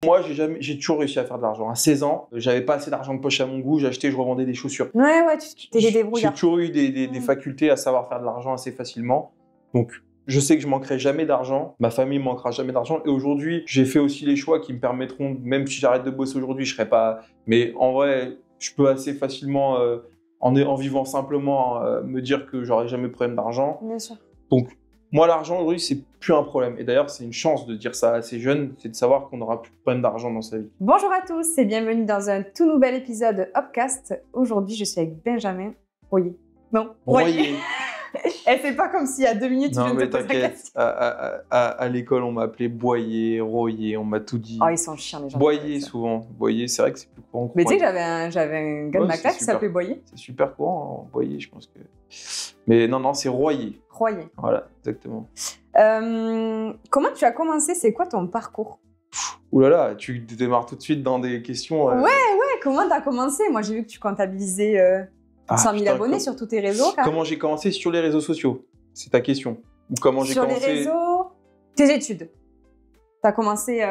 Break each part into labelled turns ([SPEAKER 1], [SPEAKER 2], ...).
[SPEAKER 1] Moi, j'ai toujours réussi à faire de l'argent. À 16 ans, j'avais pas assez d'argent de poche à mon goût, j'achetais, je revendais des chaussures.
[SPEAKER 2] Ouais, tu t'es
[SPEAKER 1] J'ai
[SPEAKER 2] débrouillard.
[SPEAKER 1] toujours eu des facultés à savoir faire de l'argent assez facilement. Donc, je sais que je manquerai jamais d'argent, ma famille manquera jamais d'argent. Et aujourd'hui, j'ai fait aussi les choix qui me permettront, même si j'arrête de bosser aujourd'hui, je serai pas. Mais en vrai, je peux assez facilement, en vivant simplement, me dire que j'aurai jamais de problème d'argent.
[SPEAKER 2] Bien sûr.
[SPEAKER 1] Donc, moi, l'argent aujourd'hui, c'est plus un problème. Et d'ailleurs, c'est une chance de dire ça à ces jeunes, c'est de savoir qu'on n'aura plus de problème d'argent dans sa vie.
[SPEAKER 2] Bonjour à tous et bienvenue dans un tout nouvel épisode de Hopcast. Aujourd'hui, je suis avec Benjamin Royer. Non,
[SPEAKER 1] Royer.
[SPEAKER 2] Et c'est pas comme s'il y a 2 minutes, tu viens de te poser la question.
[SPEAKER 1] À l'école, on m'a appelé Boyer, Royer, on m'a tout dit.
[SPEAKER 2] Oh, ils sont chiants, les gens.
[SPEAKER 1] Boyer, souvent. Boyer, c'est vrai que c'est plus courant.
[SPEAKER 2] Mais tu sais que j'avais un gars de ma classe qui s'appelait Boyer.
[SPEAKER 1] C'est super courant, hein, Boyer, je pense que. Mais non, c'est Royer.
[SPEAKER 2] Royer.
[SPEAKER 1] Voilà, exactement.
[SPEAKER 2] Comment tu as commencé? C'est quoi ton parcours?
[SPEAKER 1] Ouh là là, tu démarres tout de suite dans des questions.
[SPEAKER 2] Ouais, comment t'as commencé? Moi, j'ai vu que tu comptabilisais 100 000 abonnés sur tous tes réseaux.
[SPEAKER 1] Comment j'ai commencé sur les réseaux sociaux? C'est ta question. Ou comment j'ai commencé...
[SPEAKER 2] Sur les réseaux, tes études. T'as commencé...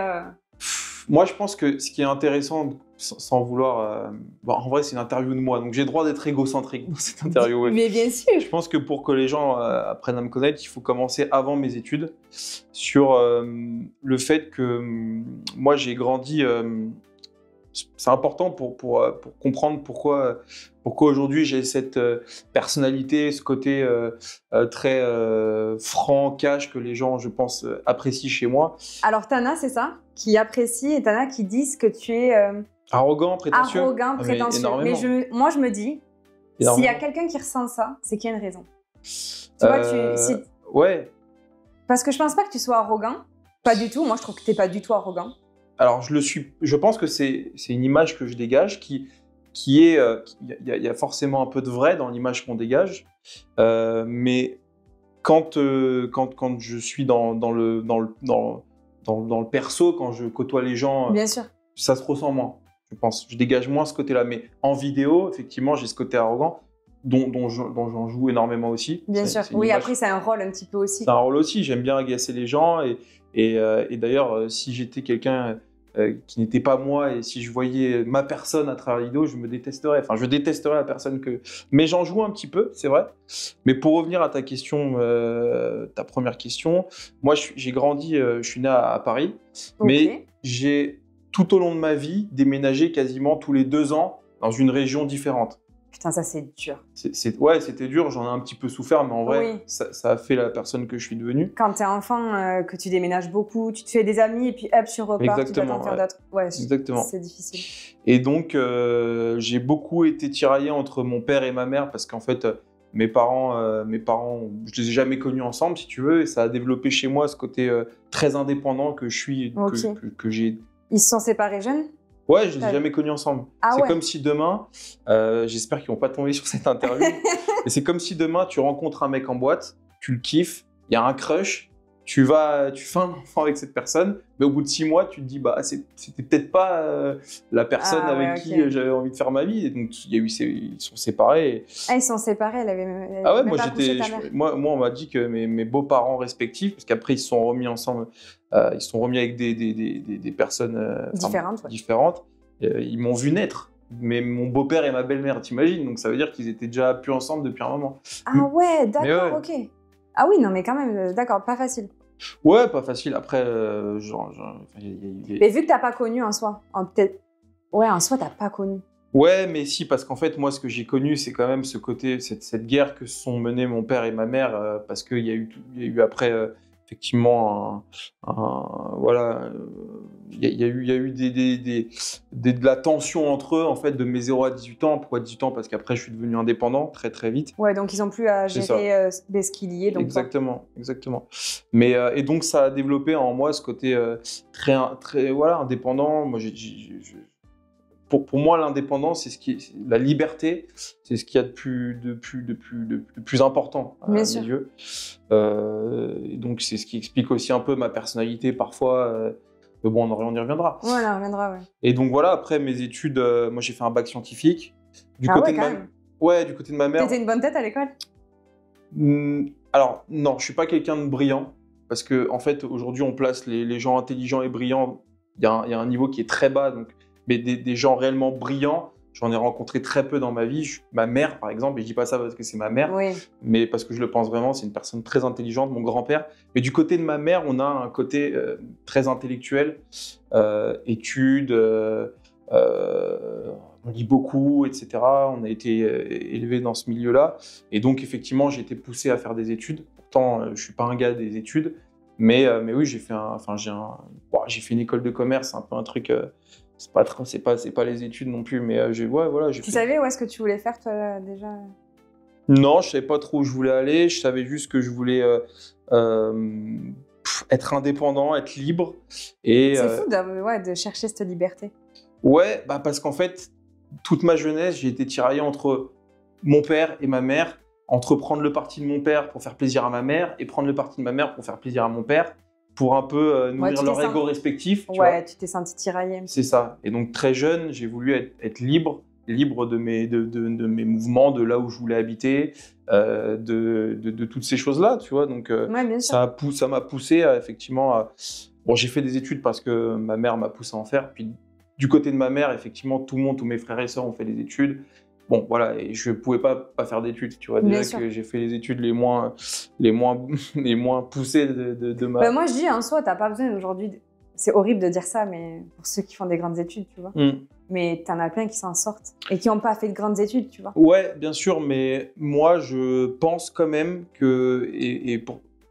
[SPEAKER 1] Moi, je pense que ce qui est intéressant, sans vouloir... en vrai, c'est une interview de moi, donc j'ai le droit d'être égocentrique dans cette interview. Ouais.
[SPEAKER 2] Mais bien sûr.
[SPEAKER 1] Je pense que pour que les gens apprennent à me connaître, il faut commencer avant mes études sur le fait que moi, j'ai grandi... c'est important pour comprendre pourquoi aujourd'hui j'ai cette personnalité, ce côté très franc, cash que les gens, je pense, apprécient chez moi.
[SPEAKER 2] Alors, t'en c'est ça, qui apprécie, et t'en qui disent que tu es...
[SPEAKER 1] arrogant, prétentieux.
[SPEAKER 2] Arrogant, prétentieux. Mais moi, je me dis, s'il y a quelqu'un qui ressent ça, c'est qu'il y a une raison. Tu vois,
[SPEAKER 1] Ouais.
[SPEAKER 2] Parce que je pense pas que tu sois arrogant. Pas du tout. Moi, je trouve que t'es pas du tout arrogant.
[SPEAKER 1] Alors, je pense que c'est une image que je dégage qui est... Il y a forcément un peu de vrai dans l'image qu'on dégage. Mais quand je suis dans le perso, quand je côtoie les gens,
[SPEAKER 2] bien sûr,
[SPEAKER 1] ça se ressent moins, je pense. Je dégage moins ce côté-là. Mais en vidéo, effectivement, j'ai ce côté arrogant dont j'en joue énormément aussi.
[SPEAKER 2] Bien sûr. Oui, après, c'est un rôle un petit peu aussi.
[SPEAKER 1] C'est un rôle aussi. J'aime bien agacer les gens. Et d'ailleurs, si j'étais quelqu'un qui n'était pas moi et si je voyais ma personne à travers la vidéo, je me détesterais. Enfin, je détesterais la personne que... Mais j'en joue un petit peu, c'est vrai. Mais pour revenir à ta question, ta première question, moi, j'ai grandi, je suis né à Paris, mais j'ai, tout au long de ma vie, déménagé quasiment tous les 2 ans dans une région différente.
[SPEAKER 2] Putain, ça, c'est dur.
[SPEAKER 1] Ouais, c'était dur, j'en ai un petit peu souffert, mais en vrai, ça a fait la personne que je suis devenu.
[SPEAKER 2] Quand t'es enfant, que tu déménages beaucoup, tu te fais des amis et puis hop, tu repars, tu dois t'en faire d'autres. Ouais,
[SPEAKER 1] exactement.
[SPEAKER 2] C'est difficile.
[SPEAKER 1] Et donc, j'ai beaucoup été tiraillé entre mon père et ma mère parce qu'en fait, mes parents, je les ai jamais connus ensemble, si tu veux, et ça a développé chez moi ce côté très indépendant que je suis, que j'ai.
[SPEAKER 2] Ils se sont séparés jeunes?
[SPEAKER 1] Ouais, je les ai jamais connus ensemble. C'est comme si demain, j'espère qu'ils vont pas tomber sur cette interview, mais c'est comme si demain tu rencontres un mec en boîte, tu le kiffes, il y a un crush, tu fais un enfant avec cette personne, mais au bout de 6 mois, tu te dis c'était peut-être pas la personne avec qui j'avais envie de faire ma vie. Et donc ils sont séparés.
[SPEAKER 2] Ils sont séparés, elle avait
[SPEAKER 1] moi on m'a dit que mes beaux-parents respectifs, parce qu'après ils se sont remis ensemble, ils se sont remis avec des personnes différentes. Ils m'ont vu naître. Mais mon beau-père et ma belle-mère, t'imagines? Donc ça veut dire qu'ils étaient déjà plus ensemble depuis un moment.
[SPEAKER 2] Ah ouais, d'accord, ok. Ah oui, non, mais quand même, d'accord, pas facile.
[SPEAKER 1] Ouais, pas facile. Après,
[SPEAKER 2] Mais vu que t'as pas connu en soi, en soi, t'as pas connu.
[SPEAKER 1] Ouais, mais si, parce qu'en fait, moi, ce que j'ai connu, c'est quand même ce côté, cette guerre que se sont menés mon père et ma mère, parce qu'il y a eu après, effectivement, voilà, il y a eu de la tension entre eux, en fait, de mes 0 à 18 ans. Pourquoi 18 ans? Parce qu'après, je suis devenu indépendant très, très vite. Ouais,
[SPEAKER 2] donc ils n'ont plus à gérer ce qu'il y est. Donc
[SPEAKER 1] exactement. Mais, et donc, ça a développé en moi ce côté très indépendant. Moi, pour moi, l'indépendance, la liberté, c'est ce qu'il y a de plus important à mes yeux. Et donc, c'est ce qui explique aussi un peu ma personnalité parfois. Mais bon, on y reviendra.
[SPEAKER 2] Ouais, on reviendra, ouais.
[SPEAKER 1] Et donc voilà, après mes études, moi j'ai fait un bac scientifique. Du côté de ma mère.
[SPEAKER 2] T'étais une bonne tête à l'école?
[SPEAKER 1] Alors, non, je suis pas quelqu'un de brillant. Parce que, en fait, aujourd'hui, on place les gens intelligents et brillants il y a un niveau qui est très bas. Donc, mais des gens réellement brillants, j'en ai rencontré très peu dans ma vie. Ma mère, par exemple, et je dis pas ça parce que c'est ma mère,
[SPEAKER 2] Oui.
[SPEAKER 1] mais parce que je le pense vraiment, c'est une personne très intelligente, mon grand-père. Mais du côté de ma mère, on a un côté très intellectuel, études, on lit beaucoup, etc. On a été élevé dans ce milieu-là. Et donc, effectivement, j'ai été poussé à faire des études. Pourtant, je ne suis pas un gars des études. Mais oui, j'ai fait une école de commerce, c'est un peu un truc... c'est pas les études non plus, mais
[SPEAKER 2] Tu savais où est-ce que tu voulais faire, toi, déjà?
[SPEAKER 1] Non, je savais pas trop où je voulais aller. Je savais juste que je voulais être indépendant, être libre. Et,
[SPEAKER 2] c'est fou de chercher cette liberté.
[SPEAKER 1] Ouais, bah parce qu'en fait, toute ma jeunesse, j'ai été tiraillé entre mon père et ma mère, entre prendre le parti de mon père pour faire plaisir à ma mère et prendre le parti de ma mère pour faire plaisir à mon père, pour un peu nourrir leur ego respectif. Tu vois.
[SPEAKER 2] Tu t'es senti tiraillé.
[SPEAKER 1] C'est ça. Et donc très jeune, j'ai voulu être libre de mes mouvements, de là où je voulais habiter, de toutes ces choses-là, tu vois. Donc
[SPEAKER 2] bien sûr.
[SPEAKER 1] ça m'a poussé effectivement. Bon, j'ai fait des études parce que ma mère m'a poussé à en faire. Puis du côté de ma mère, effectivement, tous mes frères et sœurs ont fait des études. Bon, voilà, et je pouvais pas faire d'études, tu vois. Déjà que j'ai fait les études les moins poussées de ma...
[SPEAKER 2] Moi, je dis, en soi, t'as pas besoin aujourd'hui... C'est horrible de dire ça, mais pour ceux qui font des grandes études, tu vois. Mais t'en as plein qui s'en sortent et qui n'ont pas fait de grandes études, tu vois.
[SPEAKER 1] Ouais, bien sûr, mais moi, je pense quand même que...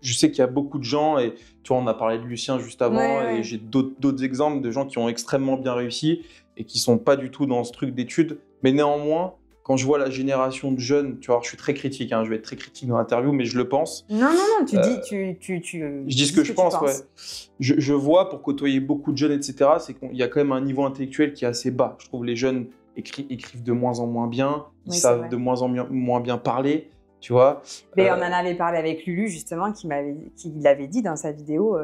[SPEAKER 1] Je sais qu'il y a beaucoup de gens, et tu vois, on a parlé de Lucien juste avant, et j'ai d'autres exemples de gens qui ont extrêmement bien réussi et qui sont pas du tout dans ce truc d'études. Mais néanmoins, quand je vois la génération de jeunes, tu vois, je suis très critique, je vais être très critique dans l'interview, mais je le pense.
[SPEAKER 2] Non, tu dis,
[SPEAKER 1] je dis ce que je pense, ouais. Je vois, pour côtoyer beaucoup de jeunes, etc., c'est qu'il y a quand même un niveau intellectuel qui est assez bas. Je trouve les jeunes écrivent de moins en moins bien, ils savent de moins en moins bien parler, tu vois.
[SPEAKER 2] Mais on en avait parlé avec Lulu, justement, qui l'avait dit dans sa vidéo,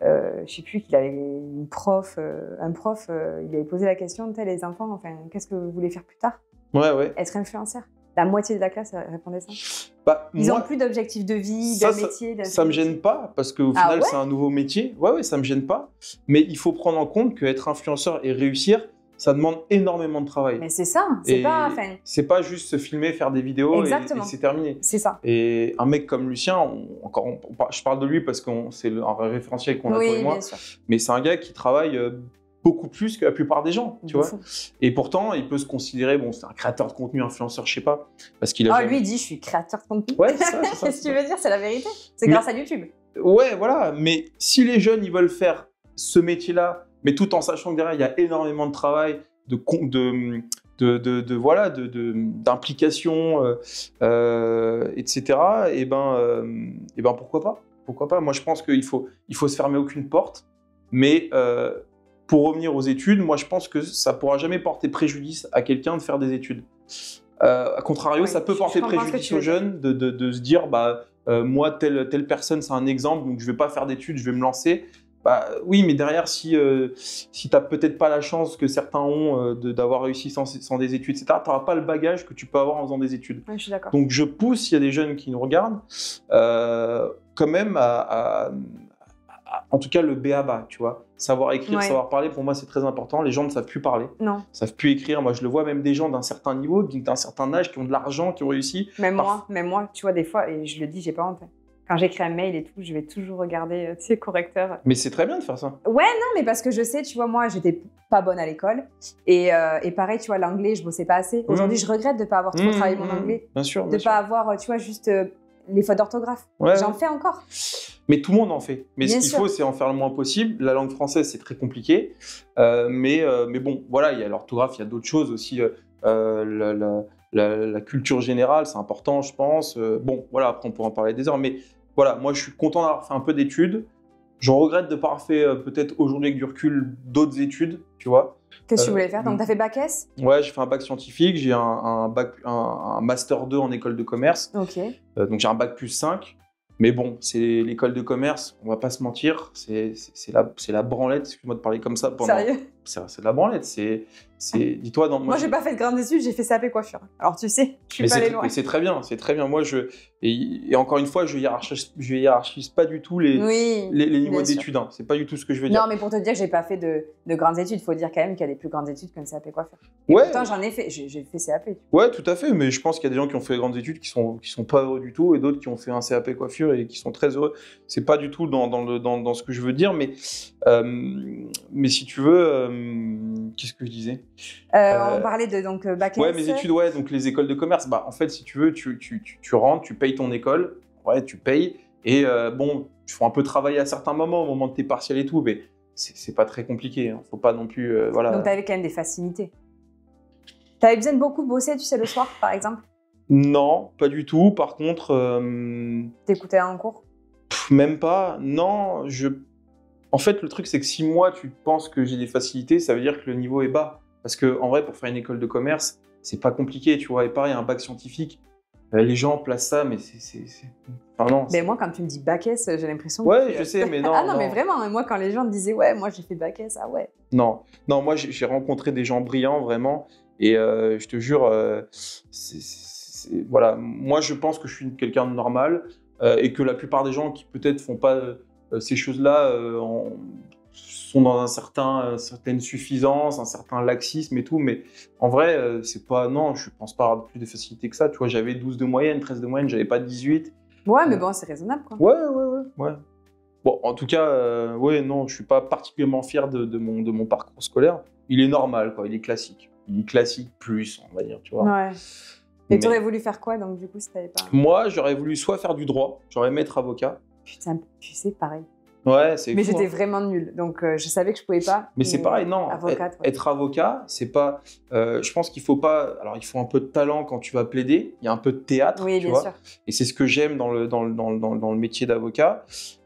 [SPEAKER 2] je sais plus, qu'il avait un prof, il avait posé la question, les enfants, enfin, qu'est-ce que vous voulez faire plus tard?
[SPEAKER 1] Ouais.
[SPEAKER 2] Être influenceur. La moitié de la classe répondait ça. Ils n'ont plus d'objectif de vie, de métier.
[SPEAKER 1] Ça me gêne pas, parce qu'au final, c'est un nouveau métier. Ouais, ça me gêne pas. Mais il faut prendre en compte qu'être influenceur et réussir, ça demande énorement de travail.
[SPEAKER 2] Mais c'est ça,
[SPEAKER 1] c'est pas juste se filmer, faire des vidéos et c'est terminé.
[SPEAKER 2] C'est ça.
[SPEAKER 1] Et un mec comme Lucien, je parle de lui parce que c'est un référentiel qu'on a toi et moi, mais c'est un gars qui travaille beaucoup plus que la plupart des gens, tu vois. Et pourtant, il peut se considérer, c'est un créateur de contenu, influenceur, je sais pas, parce qu'il a...
[SPEAKER 2] lui, il dit, je suis créateur de contenu.
[SPEAKER 1] Ouais, c'est ça.
[SPEAKER 2] Qu'est-ce que tu veux dire? C'est la vérité. C'est grâce à YouTube.
[SPEAKER 1] Ouais, voilà. Mais si les jeunes, ils veulent faire ce métier-là, mais tout en sachant que derrière, il y a énormément de travail, d'implication, etc., et pourquoi pas? Pourquoi pas? Moi, je pense qu'il faut se fermer aucune porte, mais... pour revenir aux études, moi je pense que ça ne pourra jamais porter préjudice à quelqu'un de faire des études. A contrario, ça peut porter préjudice aux jeunes de se dire moi, telle personne, c'est un exemple, donc je ne vais pas faire d'études, je vais me lancer. Oui, mais derrière, si tu n'as peut-être pas la chance que certains ont d'avoir réussi sans des études, etc., tu n'auras pas le bagage que tu peux avoir en faisant des études.
[SPEAKER 2] Ouais, je suis d'accord.
[SPEAKER 1] Donc je pousse, il y a des jeunes qui nous regardent, quand même en tout cas le b.a.-ba, tu vois. Savoir écrire, savoir parler, pour moi c'est très important. Les gens ne savent plus parler, ne savent plus écrire. Moi je le vois, même des gens d'un certain niveau, d'un certain âge, qui ont de l'argent, qui ont réussi.
[SPEAKER 2] Même moi, tu vois, des fois, et je le dis, j'ai pas honte. Quand j'écris un mail et tout, je vais toujours regarder, correcteur.
[SPEAKER 1] Mais c'est très bien de faire ça.
[SPEAKER 2] Ouais, non, mais parce que je sais, tu vois, moi, j'étais pas bonne à l'école. Et pareil, tu vois, l'anglais, je bossais pas assez. Aujourd'hui, je regrette de pas avoir trop travaillé mon anglais.
[SPEAKER 1] Bien sûr.
[SPEAKER 2] De pas avoir, tu vois, juste les fautes d'orthographe. J'en fais encore.
[SPEAKER 1] Mais tout le monde en fait. Mais ce qu'il faut, c'est en faire le moins possible. La langue française, c'est très compliqué. Mais bon, voilà, il y a l'orthographe, il y a d'autres choses aussi. La culture générale, c'est important, je pense. Bon, voilà, après, on pourra en parler des heures. Mais voilà, moi, je suis content d'avoir fait un peu d'études. Je regrette de ne pas avoir fait, peut-être aujourd'hui avec du recul, d'autres études, tu vois.
[SPEAKER 2] Qu'est-ce que tu voulais faire? Donc, tu as fait bac S?
[SPEAKER 1] Ouais, j'ai fait un bac scientifique. J'ai un master 2 en école de commerce.
[SPEAKER 2] Ok.
[SPEAKER 1] Donc, j'ai un bac plus 5. Mais bon, c'est l'école de commerce, on va pas se mentir, c'est la branlette, excuse-moi de parler comme ça,
[SPEAKER 2] Sérieux?
[SPEAKER 1] c'est de la branlette. Dis-toi,
[SPEAKER 2] moi, j'ai pas fait de grandes études, j'ai fait CAP coiffure. Alors, tu sais, je suis pas allée loin.
[SPEAKER 1] Mais c'est très bien, c'est très bien. Moi, et encore une fois, je hiérarchise pas du tout les niveaux d'études. Hein. C'est pas du tout ce que je veux dire.
[SPEAKER 2] Non, mais pour te dire que j'ai pas fait de grandes études, il faut dire quand même qu'il y a des plus grandes études qu'un CAP coiffure. Et pourtant, j'en ai fait, j'ai fait CAP.
[SPEAKER 1] Ouais, tout à fait, mais je pense qu'il y a des gens qui ont fait de grandes études qui sont pas heureux du tout, et d'autres qui ont fait un CAP coiffure et qui sont très heureux. C'est pas du tout dans ce que je veux dire, mais si tu veux, qu'est-ce que je disais?
[SPEAKER 2] On parlait de donc bac S.
[SPEAKER 1] Ouais, mes études, ouais, donc les écoles de commerce. Bah, en fait, si tu veux, tu rentres, tu payes ton école, ouais, tu payes, et bon, tu fais un peu travailler à certains moments, au moment de tes partiels et tout, mais c'est pas très compliqué. Hein. Faut pas non plus, voilà.
[SPEAKER 2] Donc, tu avais quand même des facilités. Tu avais besoin de beaucoup bosser, tu sais, le soir, par exemple?
[SPEAKER 1] Non, pas du tout. Par contre,
[SPEAKER 2] t'écoutais en cours?
[SPEAKER 1] Même pas. Non, En fait, le truc, c'est que si moi, tu penses que j'ai des facilités, ça veut dire que le niveau est bas. Parce que, en vrai, pour faire une école de commerce, c'est pas compliqué, tu vois. Et pareil, un bac scientifique, les gens placent ça, mais Enfin, non.
[SPEAKER 2] Mais moi, quand tu me dis bac S, j'ai l'impression
[SPEAKER 1] que... je sais, mais non.
[SPEAKER 2] Ah non, mais vraiment, moi, quand les gens me disaient, ouais, moi, j'ai fait bac S, ah ouais.
[SPEAKER 1] Non, moi, j'ai rencontré des gens brillants, vraiment. Et je te jure, voilà. Moi, je pense que je suis quelqu'un de normal et que la plupart des gens qui, peut-être, font pas ces choses-là sont dans certaine suffisance, un certain laxisme et tout, mais en vrai, c'est pas... Non, je pense pas avoir plus de facilité que ça. Tu vois, j'avais 12 de moyenne, 13 de moyenne, j'avais pas 18.
[SPEAKER 2] Ouais, mais bon, c'est raisonnable, quoi.
[SPEAKER 1] Ouais. Bon, en tout cas, ouais, non, je suis pas particulièrement fier de mon parcours scolaire. Il est normal, quoi, il est classique. Il est classique plus, on va dire, tu vois.
[SPEAKER 2] Ouais. Et tu aurais voulu faire quoi, donc, du coup, si t'avais pas...
[SPEAKER 1] Moi, j'aurais voulu soit faire du droit, j'aurais aimé être avocat.
[SPEAKER 2] Putain, tu sais, pareil.
[SPEAKER 1] Ouais, c'est
[SPEAKER 2] Mais
[SPEAKER 1] fou,
[SPEAKER 2] j'étais
[SPEAKER 1] hein.
[SPEAKER 2] vraiment nulle, donc je savais que je pouvais pas.
[SPEAKER 1] Mais c'est pareil, non.
[SPEAKER 2] Avocate,
[SPEAKER 1] être avocat, c'est pas. Je pense qu'il faut pas. Alors, il faut un peu de talent quand tu vas plaider. Il y a un peu de théâtre,
[SPEAKER 2] oui,
[SPEAKER 1] tu
[SPEAKER 2] bien
[SPEAKER 1] vois.
[SPEAKER 2] sûr.
[SPEAKER 1] Et c'est ce que j'aime dans le métier d'avocat.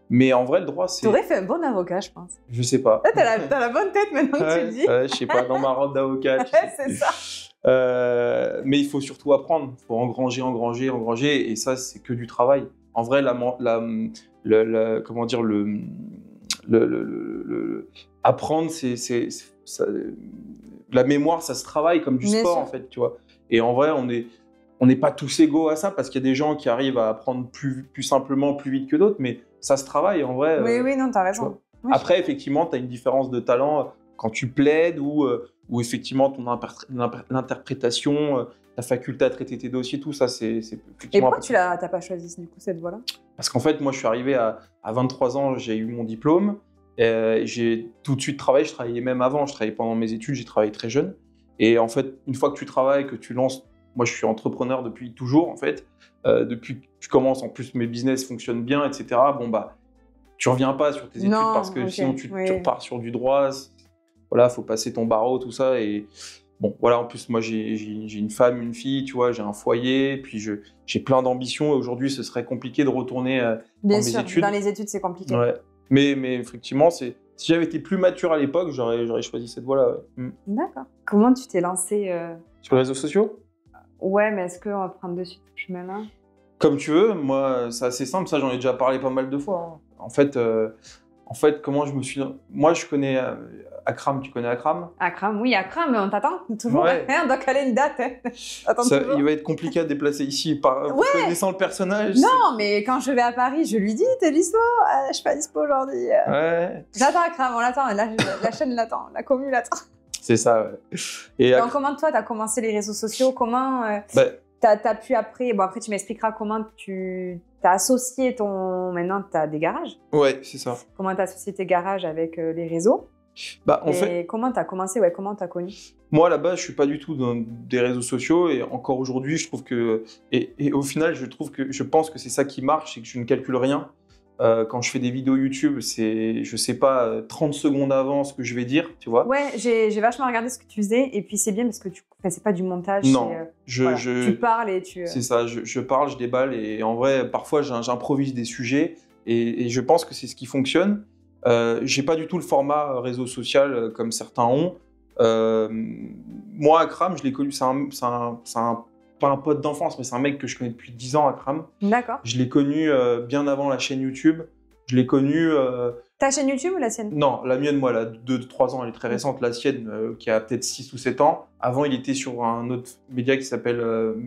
[SPEAKER 1] Mais en vrai, le droit, c'est.
[SPEAKER 2] T'aurais fait un bon avocat, je pense.
[SPEAKER 1] Je sais pas.
[SPEAKER 2] Là, t'as la bonne tête maintenant que tu le dis.
[SPEAKER 1] Je sais pas, dans ma robe d'avocat.
[SPEAKER 2] C'est ça.
[SPEAKER 1] Mais il faut surtout apprendre. Il faut engranger. Et ça, c'est que du travail. En vrai, comment dire, apprendre, la mémoire, ça se travaille comme du
[SPEAKER 2] Bien
[SPEAKER 1] sport,
[SPEAKER 2] sûr.
[SPEAKER 1] en fait, tu vois. Et en vrai, on n'est pas tous égaux à ça, parce qu'il y a des gens qui arrivent à apprendre plus simplement, plus vite que d'autres, mais ça se travaille, en vrai.
[SPEAKER 2] Oui, non, t'as raison.
[SPEAKER 1] Oui, après, effectivement, tu as une différence de talent quand tu plaides ou effectivement, ton l'interprétation, ta faculté à traiter tes dossiers, tout ça, c'est effectivement...
[SPEAKER 2] Et pourquoi tu t'as pas choisi, du coup, cette voie-là?
[SPEAKER 1] Parce qu'en fait, moi, je suis arrivé à 23 ans, j'ai eu mon diplôme. J'ai tout de suite travaillé. Je travaillais même avant. Je travaillais pendant mes études. J'ai travaillé très jeune. Et en fait, une fois que tu travailles, que tu lances... Moi, je suis entrepreneur depuis toujours, en fait. Depuis que tu commences, en plus, mes business fonctionnent bien, etc. Bon, bah, tu reviens pas sur tes études parce que sinon, tu repars sur du droit. Voilà, faut passer ton barreau, tout ça. Et bon, voilà, en plus, moi, j'ai une femme, une fille, tu vois, j'ai un foyer, puis j'ai plein d'ambitions. Et aujourd'hui, ce serait compliqué de retourner dans mes études.
[SPEAKER 2] Dans les études, c'est compliqué.
[SPEAKER 1] Ouais. Mais effectivement, si j'avais été plus mature à l'époque, j'aurais choisi cette voie-là. Ouais.
[SPEAKER 2] D'accord. Comment tu t'es lancé
[SPEAKER 1] Sur les réseaux sociaux?
[SPEAKER 2] Ouais, mais est-ce qu'on va prendre dessus ce chemin-là?
[SPEAKER 1] Comme tu veux. Moi, c'est assez simple. Ça, j'en ai déjà parlé pas mal de fois. Hein. En fait, comment je me suis... Moi, je connais Akram. Tu connais Akram?
[SPEAKER 2] Akram, oui, Akram, mais on t'attend toujours.
[SPEAKER 1] Ouais.
[SPEAKER 2] On doit caler une date. Attends toujours.
[SPEAKER 1] Il va être compliqué à déplacer ici, connaissant le personnage.
[SPEAKER 2] Non, mais quand je vais à Paris, je lui dis, t'es dispo? Je suis pas dispo aujourd'hui.
[SPEAKER 1] Ouais.
[SPEAKER 2] J'attends Akram, on l'attend. La chaîne l'attend, la commune l'attend.
[SPEAKER 1] C'est ça, ouais. Et
[SPEAKER 2] donc, comment toi, t'as commencé les réseaux sociaux? Comment t'as pu après... Bon, après, tu m'expliqueras comment tu t'as associé ton... Maintenant, t'as des garages.
[SPEAKER 1] Ouais, c'est ça.
[SPEAKER 2] Comment t'as associé tes garages avec les réseaux?
[SPEAKER 1] En fait...
[SPEAKER 2] comment t'as commencé? Comment t'as connu?
[SPEAKER 1] Moi, à la base, je suis pas du tout dans des réseaux sociaux et encore aujourd'hui, je trouve que... Et au final, je pense que c'est ça qui marche, c'est que je ne calcule rien. Quand je fais des vidéos YouTube, c'est, je sais pas, 30 secondes avant ce que je vais dire, tu vois.
[SPEAKER 2] Ouais, j'ai vachement regardé ce que tu faisais, et puis c'est bien parce que c'est pas du montage.
[SPEAKER 1] Non,
[SPEAKER 2] tu parles et tu...
[SPEAKER 1] C'est ça, je parle, je déballe, et en vrai, parfois, j'improvise des sujets, et je pense que c'est ce qui fonctionne. J'ai pas du tout le format réseau social comme certains ont. Moi, Akram, je l'ai connu, pas un pote d'enfance, mais c'est un mec que je connais depuis 10 ans, Akram.
[SPEAKER 2] D'accord.
[SPEAKER 1] Je l'ai connu bien avant la chaîne YouTube. Je l'ai connu
[SPEAKER 2] Ta chaîne YouTube ou la sienne?
[SPEAKER 1] Non, la mienne, moi, elle a 2-3 ans, elle est très récente. La sienne, qui a peut-être 6 ou 7 ans. Avant, il était sur un autre média qui s'appelle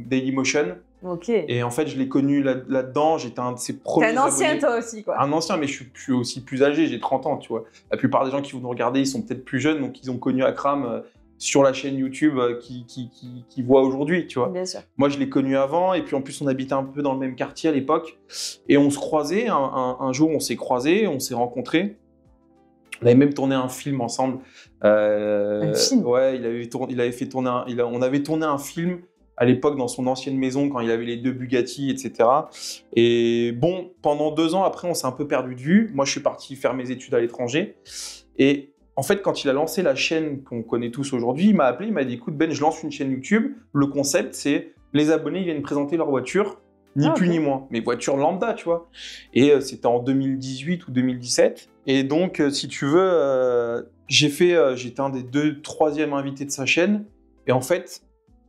[SPEAKER 1] Dailymotion.
[SPEAKER 2] Ok.
[SPEAKER 1] Et en fait, je l'ai connu là-dedans. J'étais un de ses premiers
[SPEAKER 2] T'es un ancien,
[SPEAKER 1] abonnés.
[SPEAKER 2] toi aussi, quoi.
[SPEAKER 1] Un ancien, mais je suis aussi plus âgé, j'ai 30 ans, tu vois. La plupart des gens qui vont nous regarder, ils sont peut-être plus jeunes, donc ils ont connu Akram sur la chaîne YouTube qui voit aujourd'hui, tu vois.
[SPEAKER 2] Bien sûr.
[SPEAKER 1] Moi, je l'ai connu avant, et puis en plus, on habitait un peu dans le même quartier à l'époque. Et on se croisait, un jour, on s'est croisés, on s'est rencontrés. On avait même tourné un film ensemble.
[SPEAKER 2] Un film?
[SPEAKER 1] Ouais, il avait fait tourner on avait tourné un film à l'époque dans son ancienne maison quand il avait les 2 Bugatti, etc. Et bon, pendant 2 ans après, on s'est un peu perdu de vue. Moi, je suis parti faire mes études à l'étranger. Et en fait, quand il a lancé la chaîne qu'on connaît tous aujourd'hui, il m'a appelé, il m'a dit, écoute Ben, je lance une chaîne YouTube. Le concept, c'est les abonnés viennent présenter leur voiture, ni plus ni moins. Mais voiture lambda, tu vois. Et c'était en 2018 ou 2017. Et donc, si tu veux, j'étais un des 2-3e invités de sa chaîne. Et en fait,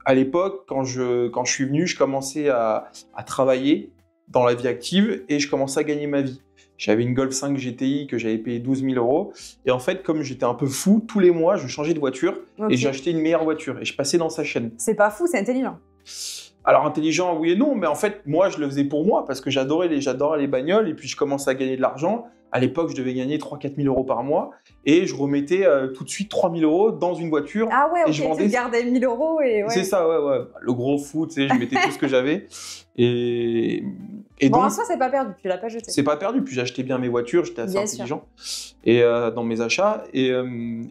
[SPEAKER 1] à l'époque, quand je suis venu, je commençais à travailler dans la vie active et je commençais à gagner ma vie. J'avais une Golf 5 GTI que j'avais payé 12 000 €. Et en fait, comme j'étais un peu fou, tous les mois, je changeais de voiture et j'achetais une meilleure voiture. Et je passais dans sa chaîne.
[SPEAKER 2] C'est pas fou, c'est intelligent.
[SPEAKER 1] Alors intelligent, oui et non, mais en fait, moi, je le faisais pour moi parce que j'adorais les bagnoles et puis je commençais à gagner de l'argent. À l'époque, je devais gagner 3-4 000 € par mois et je remettais tout de suite 3 000 € dans une voiture.
[SPEAKER 2] Ah ouais, ok,
[SPEAKER 1] et je vendais...
[SPEAKER 2] tu gardais 1 000 € et ouais.
[SPEAKER 1] C'est ça, ouais. Le gros fou, tu sais, je mettais tout ce que j'avais. Et
[SPEAKER 2] bon,
[SPEAKER 1] donc,
[SPEAKER 2] en soi, c'est pas perdu, tu l'as pas jeté.
[SPEAKER 1] c'est pas perdu, puis j'achetais bien mes voitures, j'étais assez
[SPEAKER 2] Bien
[SPEAKER 1] intelligent et, dans mes achats. Et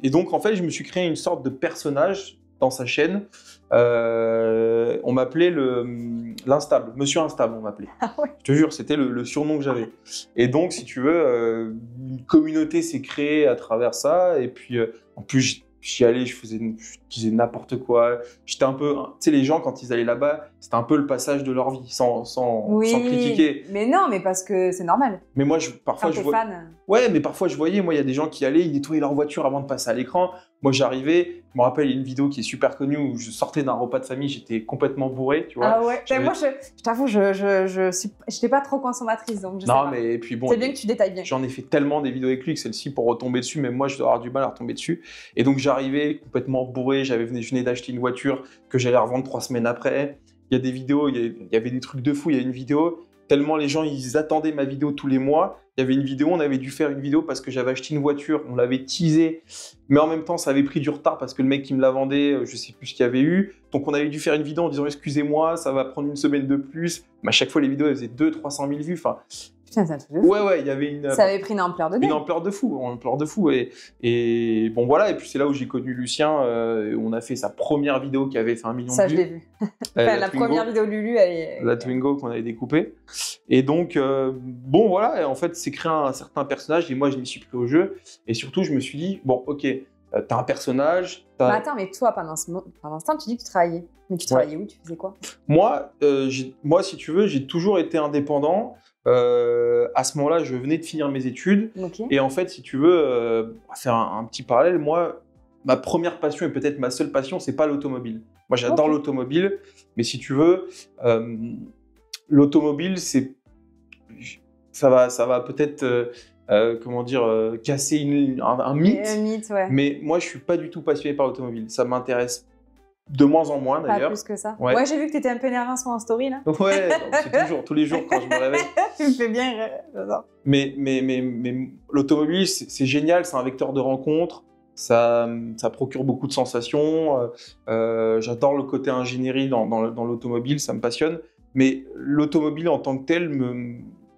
[SPEAKER 1] donc, en fait, je me suis créé une sorte de personnage dans sa chaîne. On m'appelait l'instable, Monsieur Instable, on m'appelait.
[SPEAKER 2] Ah ouais.
[SPEAKER 1] Je te jure, c'était le surnom que j'avais. Et donc, si tu veux, une communauté s'est créée à travers ça. Et puis, en plus, j'y allais, je disais n'importe quoi. J'étais un peu, tu sais, les gens quand ils allaient là-bas, c'était un peu le passage de leur vie, sans critiquer.
[SPEAKER 2] Mais non, mais parce que c'est normal.
[SPEAKER 1] Mais moi, parfois,
[SPEAKER 2] Quand t'es
[SPEAKER 1] vois.
[SPEAKER 2] fan.
[SPEAKER 1] Ouais, mais parfois je voyais, moi, il y a des gens qui allaient, ils nettoyaient leur voiture avant de passer à l'écran. Moi, j'arrivais, je me rappelle, il y a une vidéo qui est super connue où je sortais d'un repas de famille, j'étais complètement bourré, tu vois.
[SPEAKER 2] Ah ouais, moi, je t'avoue, j'étais pas trop consommatrice, donc je sais
[SPEAKER 1] Non,
[SPEAKER 2] pas.
[SPEAKER 1] mais puis bon.
[SPEAKER 2] C'est bien que tu détailles bien.
[SPEAKER 1] J'en ai fait tellement des vidéos avec lui que celle-ci, pour retomber dessus, même moi, je dois avoir du mal à retomber dessus. Et donc, j'arrivais complètement bourré, je venais d'acheter une voiture que j'allais revendre 3 semaines après. Il y a des vidéos, il y avait des trucs de fou. Il y a une vidéo, tellement les gens, ils attendaient ma vidéo tous les mois. Il y avait une vidéo, on avait dû faire une vidéo parce que j'avais acheté une voiture, on l'avait teasée, mais en même temps, ça avait pris du retard parce que le mec qui me la vendait, je sais plus ce qu'il y avait eu. Donc, on avait dû faire une vidéo en disant, excusez-moi, ça va prendre une semaine de plus. Mais à chaque fois, les vidéos, elles faisaient 200-300 000 vues. Enfin,
[SPEAKER 2] putain, c'est un truc de fou.
[SPEAKER 1] Ouais, il y avait
[SPEAKER 2] ça avait pris une ampleur de dingue.
[SPEAKER 1] Une ampleur de fou. Et bon, voilà. Et puis, c'est là où j'ai connu Lucien. On a fait sa première vidéo qui avait fait 1 million de vues.
[SPEAKER 2] Ça, je l'ai vu. Enfin, la première vidéo de Lulu, elle est...
[SPEAKER 1] La Twingo qu'on avait découpée. Et donc, bon, voilà. Et en fait, c'est créé un certain personnage. Et moi, je m'y suis pris au jeu. Et surtout, je me suis dit, bon, ok, t'as un personnage.
[SPEAKER 2] Mais attends, mais toi, pendant ce temps, tu dis que tu travaillais. Mais tu travaillais où? Tu faisais quoi?
[SPEAKER 1] Moi, si tu veux, j'ai toujours été indépendant. À ce moment-là, je venais de finir mes études.
[SPEAKER 2] Okay.
[SPEAKER 1] Et en fait, si tu veux, faire un petit parallèle, moi, ma première passion et peut-être ma seule passion, c'est pas l'automobile. Moi, j'adore l'automobile, mais si tu veux, l'automobile, ça va peut-être, comment dire, casser un mythe.
[SPEAKER 2] Un mythe, ouais.
[SPEAKER 1] Mais moi, je suis pas du tout passionné par l'automobile. Ça m'intéresse de moins en moins, d'ailleurs.
[SPEAKER 2] Pas plus que ça. Ouais, j'ai vu que tu étais un peu énervé sur en story, là.
[SPEAKER 1] Ouais, c'est toujours, tous les jours quand je me réveille.
[SPEAKER 2] Tu me fais bien rire.
[SPEAKER 1] Mais l'automobile, c'est génial, c'est un vecteur de rencontre. Ça procure beaucoup de sensations. J'adore le côté ingénierie dans l'automobile, ça me passionne. Mais l'automobile en tant que telle,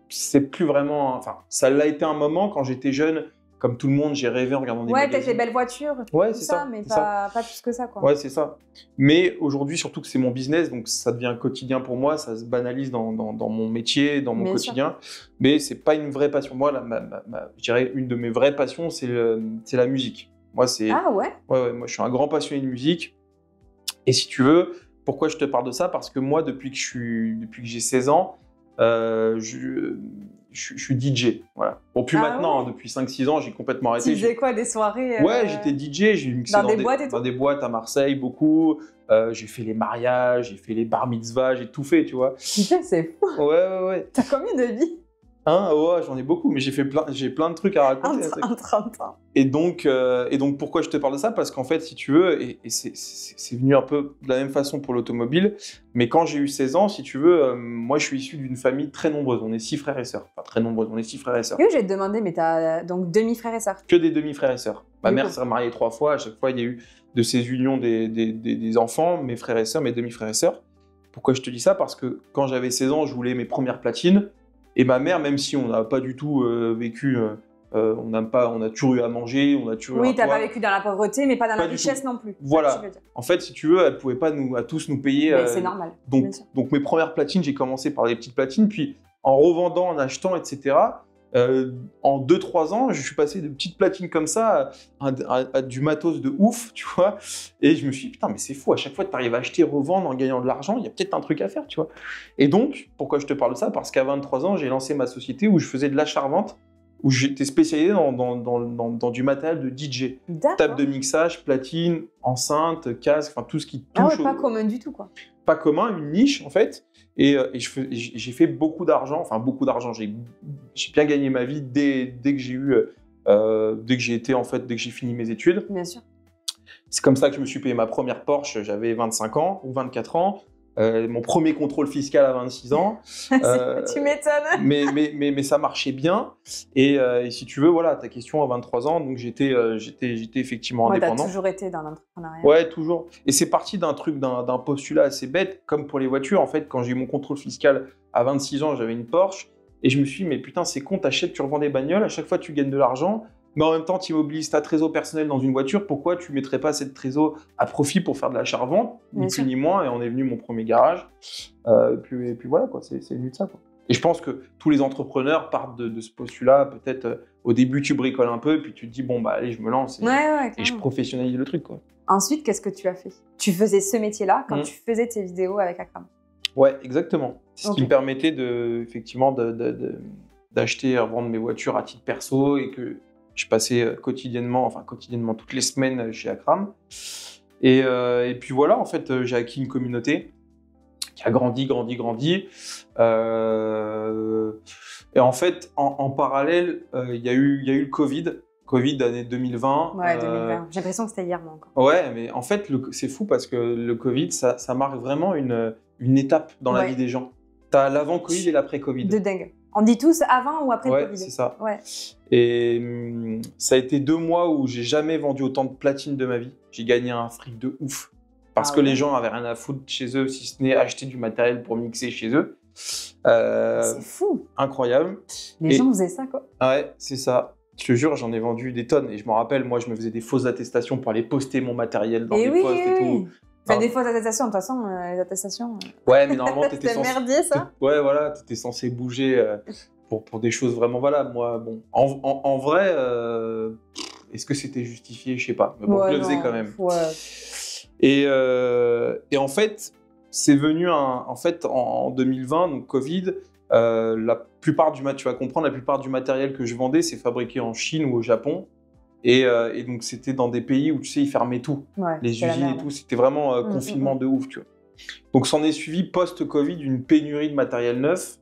[SPEAKER 1] c'est plus vraiment... Enfin, ça l'a été un moment quand j'étais jeune. Comme tout le monde, j'ai rêvé en regardant des magazines.
[SPEAKER 2] Ouais, peut-être les belles voitures,
[SPEAKER 1] ouais,
[SPEAKER 2] c'est ça, mais pas plus que ça, quoi.
[SPEAKER 1] Ouais, c'est ça. Mais aujourd'hui, surtout que c'est mon business, donc ça devient quotidien pour moi, ça se banalise dans mon métier, dans mon quotidien. Mais c'est pas une vraie passion. Moi, je dirais une de mes vraies passions, c'est la musique. Moi,
[SPEAKER 2] Ah ouais?
[SPEAKER 1] Ouais, moi, je suis un grand passionné de musique. Et si tu veux, pourquoi je te parle de ça? Parce que moi, depuis que j'ai 16 ans, je suis DJ, voilà. Bon, plus maintenant,
[SPEAKER 2] ouais.
[SPEAKER 1] Depuis 5-6 ans, j'ai complètement arrêté.
[SPEAKER 2] Tu faisais quoi, des soirées
[SPEAKER 1] Ouais, j'étais DJ, j'ai mixé dans des boîtes à Marseille, beaucoup. J'ai fait les mariages, j'ai fait les bar mitzvahs, j'ai tout fait, tu vois.
[SPEAKER 2] Putain, c'est fou.
[SPEAKER 1] Ouais.
[SPEAKER 2] T'as combien de vies?
[SPEAKER 1] Hein, ouais, j'en ai beaucoup, mais j'ai plein de trucs à raconter.
[SPEAKER 2] En 30 ans.
[SPEAKER 1] Et donc, pourquoi je te parle de ça? Parce qu'en fait, si tu veux, et c'est venu un peu de la même façon pour l'automobile, mais quand j'ai eu 16 ans, si tu veux, moi, je suis issu d'une famille très nombreuse. On est 6 frères et sœurs. Enfin, très nombreuse, on est 6 frères et sœurs.
[SPEAKER 2] Oui, j'ai demandé, mais t'as donc demi-frères et sœurs.
[SPEAKER 1] Que des demi-frères et sœurs. Ma
[SPEAKER 2] Du
[SPEAKER 1] mère
[SPEAKER 2] coup.
[SPEAKER 1] s'est mariée 3 fois. À chaque fois, il y a eu de ces unions des enfants, mes frères et sœurs, mes demi-frères et sœurs. Pourquoi je te dis ça? Parce que quand j'avais 16 ans, je voulais mes premières platines. Et ma mère, même si on n'a pas du tout vécu, on a toujours eu à manger, on a toujours eu
[SPEAKER 2] Oui,
[SPEAKER 1] un
[SPEAKER 2] t'as
[SPEAKER 1] toit.
[SPEAKER 2] pas vécu dans la pauvreté, mais pas dans
[SPEAKER 1] Pas
[SPEAKER 2] la
[SPEAKER 1] du
[SPEAKER 2] richesse
[SPEAKER 1] tout.
[SPEAKER 2] non plus.
[SPEAKER 1] Voilà.
[SPEAKER 2] Ça que tu veux dire.
[SPEAKER 1] En fait, si tu veux, elle pouvait pas à tous nous payer.
[SPEAKER 2] Mais c'est normal. bien sûr.
[SPEAKER 1] Donc mes premières platines, j'ai commencé par des petites platines, puis en revendant, en achetant, etc. En 2-3 ans, je suis passé de petites platines comme ça à du matos de ouf, tu vois. Et je me suis dit, putain, mais c'est fou, à chaque fois que tu arrives à acheter, revendre en gagnant de l'argent, il y a peut-être un truc à faire, tu vois. Et donc, pourquoi je te parle de ça? Parce qu'à 23 ans, j'ai lancé ma société où je faisais de l'achat-revente, où j'étais spécialisé dans du matériel de DJ. Table
[SPEAKER 2] D'accord.
[SPEAKER 1] de mixage, platine, enceinte, casque, enfin tout ce qui
[SPEAKER 2] Ah
[SPEAKER 1] touche.
[SPEAKER 2] ouais, pas commun du tout, quoi.
[SPEAKER 1] Pas commun, une niche en fait. Et j'ai fait beaucoup d'argent, enfin beaucoup d'argent. J'ai bien gagné ma vie dès que j'ai eu, dès que j'ai fini mes études.
[SPEAKER 2] Bien sûr.
[SPEAKER 1] C'est comme ça que je me suis payé ma première Porsche. J'avais 25 ans ou 24 ans. Mon premier contrôle fiscal à 26 ans.
[SPEAKER 2] Tu m'étonnes.
[SPEAKER 1] Mais ça marchait bien. Et si tu veux, voilà, ta question à 23 ans, donc j'étais effectivement
[SPEAKER 2] Ouais, t'as
[SPEAKER 1] indépendant.
[SPEAKER 2] toujours été dans l'entrepreneuriat.
[SPEAKER 1] Ouais, toujours. Et c'est parti d'un postulat assez bête, comme pour les voitures. En fait, quand j'ai eu mon contrôle fiscal à 26 ans, j'avais une Porsche. Et je me suis dit, mais putain, c'est con, t'achètes, tu revends des bagnoles, à chaque fois tu gagnes de l'argent, mais en même temps, tu immobilises ta trésor personnelle dans une voiture. Pourquoi tu mettrais pas cette trésor à profit pour faire de l'achat-revente, ni
[SPEAKER 2] Bien
[SPEAKER 1] plus
[SPEAKER 2] sûr.
[SPEAKER 1] ni moins? Et on est venu mon premier garage. Et puis voilà, quoi, c'est venu de ça, quoi. Et je pense que tous les entrepreneurs partent de ce postulat. Peut-être au début, tu bricoles un peu, puis tu te dis, bon, bah allez, je me lance.
[SPEAKER 2] Ouais,
[SPEAKER 1] Et je
[SPEAKER 2] carrément.
[SPEAKER 1] professionnalise le truc, quoi.
[SPEAKER 2] Ensuite, qu'est-ce que tu as fait? Tu faisais ce métier-là quand
[SPEAKER 1] Mm.
[SPEAKER 2] tu faisais tes vidéos avec Akram.
[SPEAKER 1] Ouais, exactement. C'est ce
[SPEAKER 2] Ok.
[SPEAKER 1] qui me permettait d'acheter et revendre mes voitures à titre perso, et que je passais quotidiennement, toutes les semaines chez Akram. Et puis voilà, en fait, j'ai acquis une communauté qui a grandi. Et en fait, en parallèle, il y a eu le Covid d'année 2020.
[SPEAKER 2] Ouais, 2020. J'ai l'impression que c'était hier, moi, encore.
[SPEAKER 1] Ouais, mais en fait, c'est fou parce que le Covid, ça marque vraiment une étape dans la
[SPEAKER 2] Ouais.
[SPEAKER 1] vie des gens. T'as l'avant-Covid et l'après-Covid.
[SPEAKER 2] De dingue. On dit tous avant ou après le
[SPEAKER 1] Ouais,
[SPEAKER 2] Covid.
[SPEAKER 1] c'est ça.
[SPEAKER 2] Ouais.
[SPEAKER 1] Et ça a été 2 mois où j'ai jamais vendu autant de platine de ma vie. J'ai gagné un fric de ouf. Parce
[SPEAKER 2] Ah
[SPEAKER 1] que
[SPEAKER 2] ouais.
[SPEAKER 1] les gens avaient rien à foutre chez eux, si ce n'est acheter du matériel pour mixer chez eux.
[SPEAKER 2] C'est fou.
[SPEAKER 1] Incroyable.
[SPEAKER 2] Les
[SPEAKER 1] Et-
[SPEAKER 2] gens faisaient ça, quoi.
[SPEAKER 1] Ouais, c'est ça. Je te jure, j'en ai vendu des tonnes. Et je me rappelle, moi, je me faisais des fausses attestations pour aller poster mon matériel dans
[SPEAKER 2] Et
[SPEAKER 1] des
[SPEAKER 2] oui,
[SPEAKER 1] posts et
[SPEAKER 2] oui.
[SPEAKER 1] tout.
[SPEAKER 2] Enfin,
[SPEAKER 1] Ah.
[SPEAKER 2] des fausses attestations, de toute façon, les attestations.
[SPEAKER 1] Ouais, mais normalement, t'étais
[SPEAKER 2] C'était
[SPEAKER 1] censé...
[SPEAKER 2] merdier, ça.
[SPEAKER 1] Ouais, voilà, t'étais censé bouger pour des choses vraiment valables. Moi, bon, en vrai, est-ce que c'était justifié? Je sais pas. Mais bon,
[SPEAKER 2] Ouais,
[SPEAKER 1] je le faisais
[SPEAKER 2] non.
[SPEAKER 1] quand même.
[SPEAKER 2] Ouais.
[SPEAKER 1] Et en fait, c'est venu en 2020, donc Covid, la plupart tu vas comprendre, la plupart du matériel que je vendais, c'est fabriqué en Chine ou au Japon. Et donc, c'était dans des pays où, tu sais, ils fermaient tout.
[SPEAKER 2] Ouais,
[SPEAKER 1] Les
[SPEAKER 2] c'est la
[SPEAKER 1] usines et
[SPEAKER 2] merde.
[SPEAKER 1] tout, c'était vraiment confinement de ouf, tu vois. Donc, s'en est suivi post-Covid une pénurie de matériel neuf.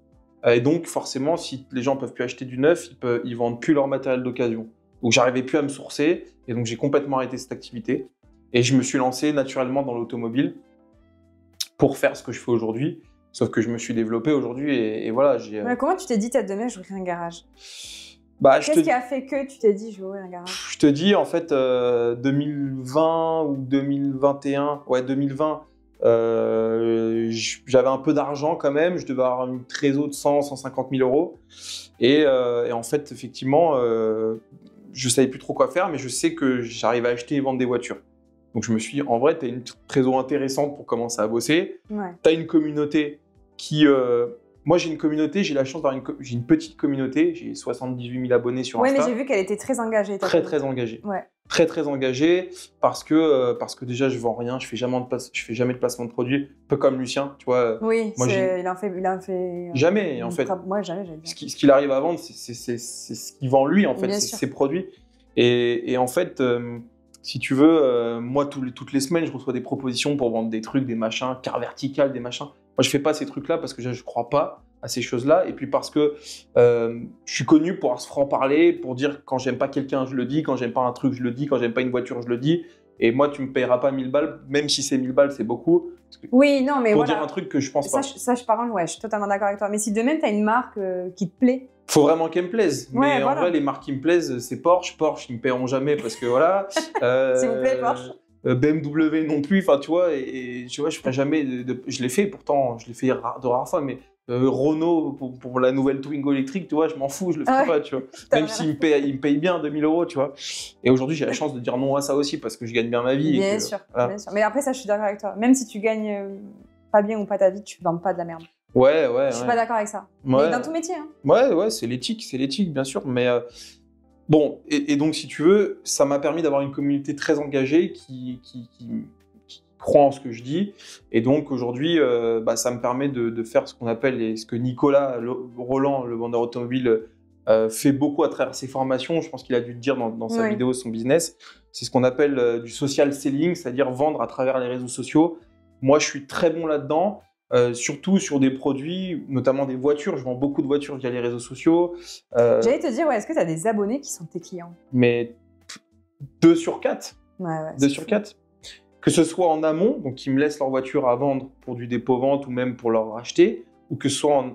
[SPEAKER 1] Et donc, forcément, si les gens peuvent plus acheter du neuf, ils vendent plus leur matériel d'occasion. Donc, j'arrivais plus à me sourcer. Et donc, j'ai complètement arrêté cette activité. Et je me suis lancé naturellement dans l'automobile pour faire ce que je fais aujourd'hui. Sauf que je me suis développé aujourd'hui et voilà.
[SPEAKER 2] Mais comment tu t'es dit, demain, j'ouvrirai un garage?
[SPEAKER 1] Bah,
[SPEAKER 2] Qu'est-ce qui a fait que tu t'es dit, je vais ouvrir un garage?
[SPEAKER 1] Je te dis, en fait, 2020 ou 2021, ouais, 2020, j'avais un peu d'argent quand même, je devais avoir une trésor de 100-150 000 euros. Et en fait, effectivement, je savais plus trop quoi faire, mais je sais que j'arrive à acheter et vendre des voitures. Donc je me suis dit, en vrai, tu as une trésor intéressante pour commencer à bosser.
[SPEAKER 2] Ouais.
[SPEAKER 1] Tu as une communauté qui... moi, j'ai une communauté, j'ai la chance d'avoir j'ai une petite communauté, j'ai 78 000 abonnés sur
[SPEAKER 2] Ouais,
[SPEAKER 1] Insta.
[SPEAKER 2] mais j'ai vu qu'elle était très engagée. ta
[SPEAKER 1] Très,
[SPEAKER 2] communauté.
[SPEAKER 1] très engagée.
[SPEAKER 2] Ouais.
[SPEAKER 1] Très, très engagée parce que déjà, je vends rien, je fais jamais de placement de produit, un peu comme Lucien, tu vois.
[SPEAKER 2] Oui,
[SPEAKER 1] Moi,
[SPEAKER 2] il en fait.
[SPEAKER 1] Jamais, en fait.
[SPEAKER 2] Moi, jamais, j'allais dire.
[SPEAKER 1] Ce qu'il arrive à vendre, c'est ce qu'il vend lui, en fait,
[SPEAKER 2] Bien
[SPEAKER 1] c'est
[SPEAKER 2] sûr.
[SPEAKER 1] ses produits. Et en fait, si tu veux, moi, toutes les semaines, je reçois des propositions pour vendre des trucs, des machins, carte verticale, des machins. Moi, je fais pas ces trucs-là parce que je crois pas à ces choses-là. Et puis parce que je suis connu pour se franc-parler, pour dire quand j'aime pas quelqu'un, je le dis, quand j'aime pas un truc, je le dis, quand j'aime pas une voiture, je le dis. Et moi, tu me payeras pas 1000 balles, même si c'est 1000 balles, c'est beaucoup.
[SPEAKER 2] Oui, non, mais
[SPEAKER 1] pour
[SPEAKER 2] voilà.
[SPEAKER 1] dire un truc que je pense pas.
[SPEAKER 2] Je suis totalement d'accord avec toi. Mais si demain, tu as une marque qui te plaît.
[SPEAKER 1] Faut vraiment qu'elle me plaise.
[SPEAKER 2] Ouais,
[SPEAKER 1] mais
[SPEAKER 2] voilà.
[SPEAKER 1] en vrai, les marques qui me plaisent, c'est Porsche. Porsche, ils me paieront jamais parce que voilà.
[SPEAKER 2] S'il vous plaît, Porsche.
[SPEAKER 1] BMW non plus. Enfin, tu vois, et tu vois, je ferai jamais. Je l'ai fait, pourtant, je l'ai fait de rares fois, mais Renault pour la nouvelle Twingo électrique, tu vois, je m'en fous, je le ferai pas, tu vois. Même s'ils me payent bien 2000 €, tu vois. Et aujourd'hui, j'ai la chance de dire non à ça aussi parce que je gagne bien ma vie.
[SPEAKER 2] Bien sûr. Mais après, ça, je suis d'accord avec toi. Même si tu gagnes pas bien ou pas ta vie, tu vends pas de la merde.
[SPEAKER 1] Ouais.
[SPEAKER 2] Je suis pas d'accord avec ça.
[SPEAKER 1] Ouais.
[SPEAKER 2] Mais dans tout métier. Hein.
[SPEAKER 1] Ouais, c'est l'éthique, bien sûr. Mais bon, et donc, si tu veux, ça m'a permis d'avoir une communauté très engagée qui croit en ce que je dis. Et donc, aujourd'hui, ça me permet de faire ce qu'on appelle, ce que Nicolas Roland, le vendeur automobile, fait beaucoup à travers ses formations. Je pense qu'il a dû le dire dans sa vidéo, son business. C'est ce qu'on appelle du social selling, c'est-à-dire vendre à travers les réseaux sociaux. Moi, je suis très bon là-dedans. Surtout sur des produits, notamment des voitures. Je vends beaucoup de voitures via les réseaux sociaux.
[SPEAKER 2] J'allais te dire, est-ce que tu as des abonnés qui sont tes clients?
[SPEAKER 1] Mais 2 sur 4.
[SPEAKER 2] Ouais,
[SPEAKER 1] 2 sur 4. Que ce soit en amont, donc qui me laissent leur voiture à vendre pour du dépôt-vente ou même pour leur acheter, ou que ce soit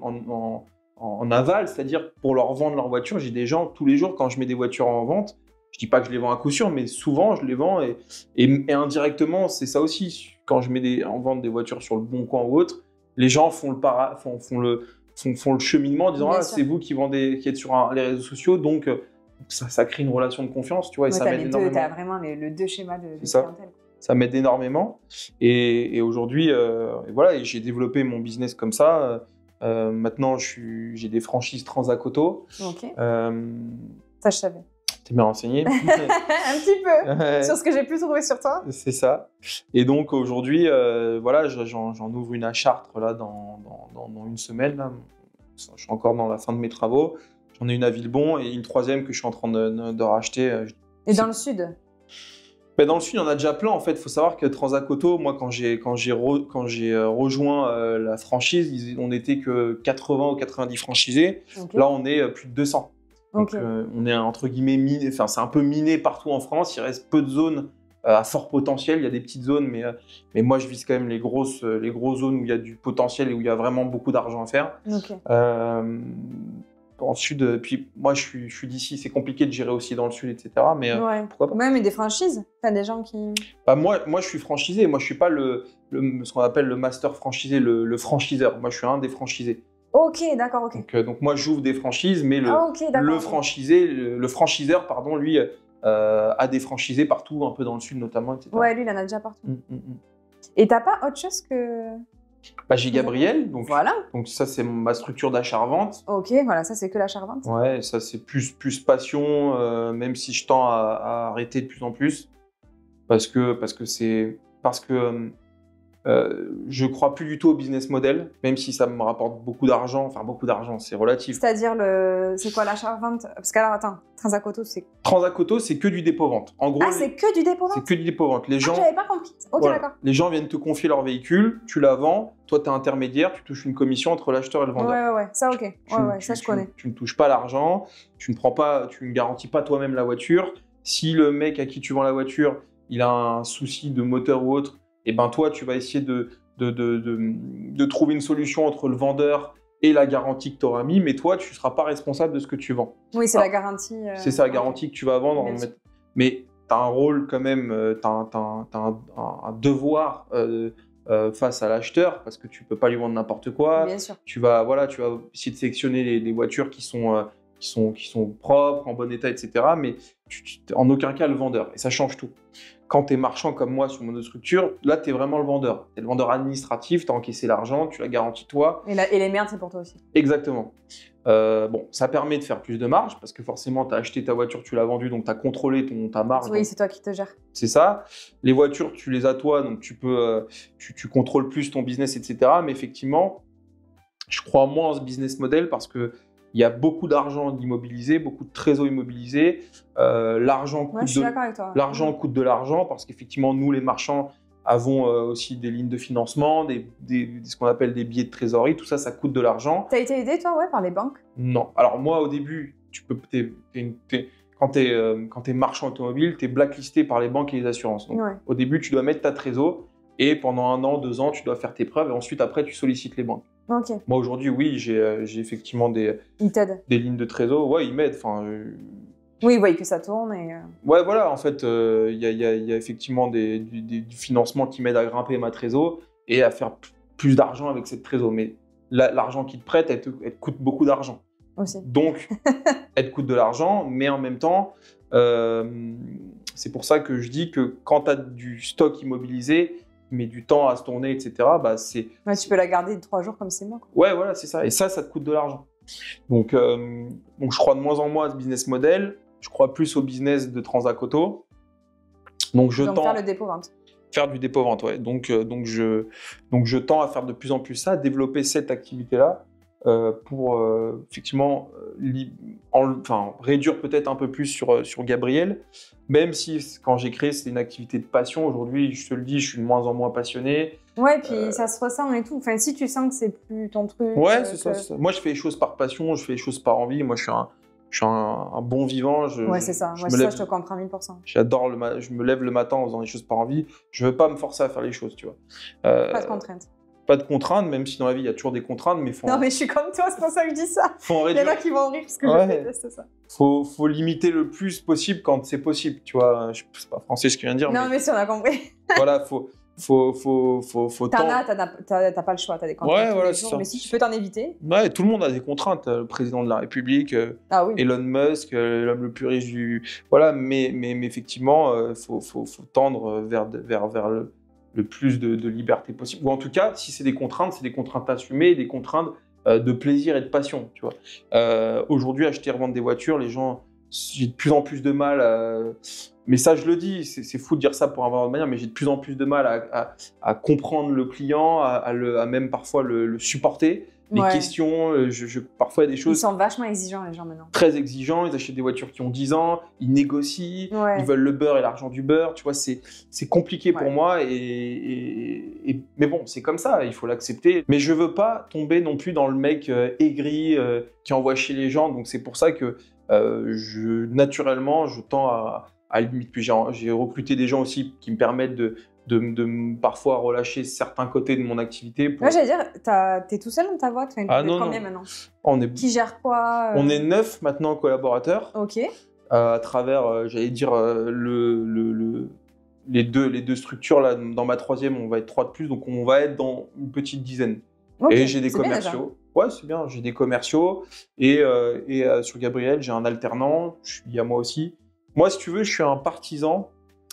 [SPEAKER 1] en aval, c'est-à-dire pour leur vendre leur voiture. J'ai des gens, tous les jours, quand je mets des voitures en vente, je dis pas que je les vends à coup sûr, mais souvent je les vends et indirectement, c'est ça aussi. Quand je mets en vente des voitures sur le Bon Coin ou autre, les gens font le cheminement en disant c'est vous qui vendez, qui êtes sur les réseaux sociaux, donc ça crée une relation de confiance, tu vois, et ça m'aide énormément.
[SPEAKER 2] Tu as vraiment les deux schémas de clientèle.
[SPEAKER 1] Ça m'aide énormément. Et aujourd'hui, voilà, et j'ai développé mon business comme ça. Maintenant, j'ai des franchises Transacoto.
[SPEAKER 2] Ok. Ça, je savais.
[SPEAKER 1] T'es bien renseigné.
[SPEAKER 2] Un petit peu, sur ce que j'ai pu trouver sur toi.
[SPEAKER 1] C'est ça. Et donc aujourd'hui, voilà, j'en ouvre une à Chartres là, dans une semaine. Là. Je suis encore dans la fin de mes travaux. J'en ai une à Villebon et une troisième que je suis en train de racheter.
[SPEAKER 2] Et dans le sud?
[SPEAKER 1] Dans le sud, il y en a déjà plein. En fait, il faut savoir que Transacoto, moi, quand j'ai rejoint la franchise, on n'était que 80 ou 90 franchisés. Okay. Là, on est plus de 200. Donc, on est entre guillemets miné. Enfin, c'est un peu miné partout en France. Il reste peu de zones à fort potentiel. Il y a des petites zones, mais moi, je vise quand même les grosses zones où il y a du potentiel et où il y a vraiment beaucoup d'argent à faire.
[SPEAKER 2] Okay.
[SPEAKER 1] Dans le sud, puis moi je suis d'ici, c'est compliqué de gérer aussi dans le sud, etc. Mais pourquoi pas?
[SPEAKER 2] Ouais, mais des franchises, t'as des gens qui...
[SPEAKER 1] Moi je suis franchisé, moi je suis pas ce qu'on appelle le master franchisé, le franchiseur. Moi je suis un des franchisés.
[SPEAKER 2] Ok, d'accord, ok.
[SPEAKER 1] Donc moi j'ouvre des franchises, mais le franchiseur, pardon, lui a des franchisés partout, un peu dans le sud notamment, etc.
[SPEAKER 2] Ouais, lui il en a déjà partout. Et t'as pas autre chose que...
[SPEAKER 1] J'ai Gabriel, donc ça c'est ma structure d'achat-revente.
[SPEAKER 2] Ok, voilà, ça c'est que l'achat-revente.
[SPEAKER 1] Ouais, ça c'est plus passion, même si je tends à arrêter de plus en plus, parce que je crois plus du tout au business model, même si ça me rapporte beaucoup d'argent. Enfin, beaucoup d'argent, c'est relatif.
[SPEAKER 2] C'est-à-dire, c'est quoi l'achat-vente? Parce qu'alors, attends, Transacoto,
[SPEAKER 1] c'est que du dépôt-vente. En gros,
[SPEAKER 2] c'est que du dépôt-vente?
[SPEAKER 1] C'est que du dépôt-vente. Les gens,
[SPEAKER 2] j'avais pas compris. Ok,
[SPEAKER 1] voilà,
[SPEAKER 2] d'accord.
[SPEAKER 1] Les gens viennent te confier leur véhicule, tu la vends, toi, tu es intermédiaire, tu touches une commission entre l'acheteur et le vendeur.
[SPEAKER 2] Ouais, ça, ok. Ça, je connais.
[SPEAKER 1] Tu ne touches pas l'argent, tu ne garantis pas toi-même la voiture. Si le mec à qui tu vends la voiture, il a un souci de moteur ou autre, et ben toi, tu vas essayer de trouver une solution entre le vendeur et la garantie que tu auras mis, mais toi, tu ne seras pas responsable de ce que tu vends.
[SPEAKER 2] Oui, c'est la garantie.
[SPEAKER 1] C'est ça, la garantie que tu vas vendre. Mais tu as un rôle quand même, tu as un devoir face à l'acheteur, parce que tu ne peux pas lui vendre n'importe quoi.
[SPEAKER 2] Bien sûr.
[SPEAKER 1] Tu vas essayer de sélectionner les voitures qui sont propres, en bon état, etc. Mais en aucun cas le vendeur. Et ça change tout. Quand tu es marchand comme moi sur monostructure, là, tu es vraiment le vendeur. Tu es le vendeur administratif, tu as encaissé l'argent, tu l'as garanti toi.
[SPEAKER 2] Et les merdes, c'est pour toi aussi.
[SPEAKER 1] Exactement. Ça permet de faire plus de marge, parce que forcément, tu as acheté ta voiture, tu l'as vendue, donc tu as contrôlé ta marge.
[SPEAKER 2] Oui, c'est toi qui te gères.
[SPEAKER 1] C'est ça. Les voitures, tu les as toi, donc tu peux, tu contrôles plus ton business, etc. Mais effectivement, je crois moins en ce business model parce que il y a beaucoup d'argent immobilisé, beaucoup de trésors immobilisés. L'argent coûte, coûte de l'argent parce qu'effectivement, nous, les marchands, avons aussi des lignes de financement, ce qu'on appelle des billets de trésorerie. Tout ça, ça coûte de l'argent.
[SPEAKER 2] T'as été aidé, toi, par les banques?
[SPEAKER 1] Non. Alors moi, au début, quand tu es marchand automobile, tu es blacklisté par les banques et les assurances. Donc, au début, tu dois mettre ta trésor et pendant 1 an, 2 ans, tu dois faire tes preuves et ensuite, après, tu sollicites les banques.
[SPEAKER 2] Okay.
[SPEAKER 1] Moi, aujourd'hui, oui, j'ai effectivement des lignes de trésor. Ouais, ils m'aident.
[SPEAKER 2] Oui, ils voient que ça tourne.
[SPEAKER 1] Ouais, voilà, en fait, il y a effectivement du financement qui m'aide à grimper ma trésor et à faire plus d'argent avec cette trésor. Mais l'argent qu'ils te prêtent, elle te coûte beaucoup d'argent.
[SPEAKER 2] Aussi.
[SPEAKER 1] Donc, elle te coûte de l'argent, mais en même temps, c'est pour ça que je dis que quand tu as du stock immobilisé, mais du temps à se tourner, etc.,
[SPEAKER 2] tu peux la garder 3 jours comme c'est moi.
[SPEAKER 1] Ouais, voilà, c'est ça. Et ça te coûte de l'argent. Donc, je crois de moins en moins à ce business model. Je crois plus au business de Transac Auto. Donc,
[SPEAKER 2] faire le dépôt-vente.
[SPEAKER 1] Faire du dépôt-vente, ouais. Donc, je tends à faire de plus en plus ça, développer cette activité-là pour effectivement réduire peut-être un peu plus sur Gabriel, même si quand j'ai créé, c'était une activité de passion. Aujourd'hui, je te le dis, je suis de moins en moins passionné.
[SPEAKER 2] Ouais, puis ça se ressent et tout. Enfin, si tu sens que c'est plus ton truc.
[SPEAKER 1] Ouais, c'est ça. Moi, je fais les choses par passion, je fais les choses par envie. Moi, je suis un bon vivant.
[SPEAKER 2] Ouais, c'est ça. Je te comprends 1000%.
[SPEAKER 1] J'adore je me lève le matin en faisant les choses par envie. Je veux pas me forcer à faire les choses, tu vois.
[SPEAKER 2] Pas de contraintes.
[SPEAKER 1] Pas de contraintes, même si dans la vie, il y a toujours des contraintes.
[SPEAKER 2] Non, mais je suis comme toi, c'est pour ça que je dis ça. Il y en a qui vont rire parce que je déteste ça.
[SPEAKER 1] Faut limiter le plus possible quand c'est possible, tu vois. C'est pas français ce que je viens de dire.
[SPEAKER 2] Non, mais si on a compris.
[SPEAKER 1] Voilà, faut
[SPEAKER 2] t'as pas le choix, t'as des contraintes.
[SPEAKER 1] Ouais, voilà,
[SPEAKER 2] mais si tu peux t'en éviter.
[SPEAKER 1] Ouais, tout le monde a des contraintes. Le président de la République, Elon Musk, l'homme le plus riche du. Voilà, mais effectivement, faut tendre vers le plus de liberté possible. Ou en tout cas, si c'est des contraintes assumées, des contraintes de plaisir et de passion, tu vois. Aujourd'hui, acheter et revendre des voitures, les gens, j'ai de plus en plus de mal mais ça, je le dis, c'est fou de dire ça pour avoir de manière, mais j'ai de plus en plus de mal à comprendre le client, à même parfois le supporter. Les questions, parfois il y a des choses...
[SPEAKER 2] Ils sont vachement exigeants, les gens, maintenant.
[SPEAKER 1] Très exigeants, ils achètent des voitures qui ont 10 ans, ils négocient, ils veulent le beurre et l'argent du beurre, tu vois, c'est compliqué pour moi, mais bon, c'est comme ça, il faut l'accepter. Mais je veux pas tomber non plus dans le mec aigri qui envoie chez les gens, donc c'est pour ça que naturellement, je tends à limite. Puis j'ai recruté des gens aussi qui me permettent de parfois relâcher certains côtés de mon activité.
[SPEAKER 2] Ouais, j'allais dire, t'es tout seul dans ta boîte?
[SPEAKER 1] Non,
[SPEAKER 2] combien maintenant? Qui gère quoi?
[SPEAKER 1] On est 9 maintenant collaborateurs.
[SPEAKER 2] Ok.
[SPEAKER 1] À travers, j'allais dire, les deux structures. Là, dans ma 3e, on va être 3 de plus, donc on va être dans une petite dizaine. Okay. Et j'ai des commerciaux. Ouais, c'est bien, j'ai des commerciaux. Et sur Gabriel, j'ai un alternant, il y a moi aussi. Moi, si tu veux, je suis un partisan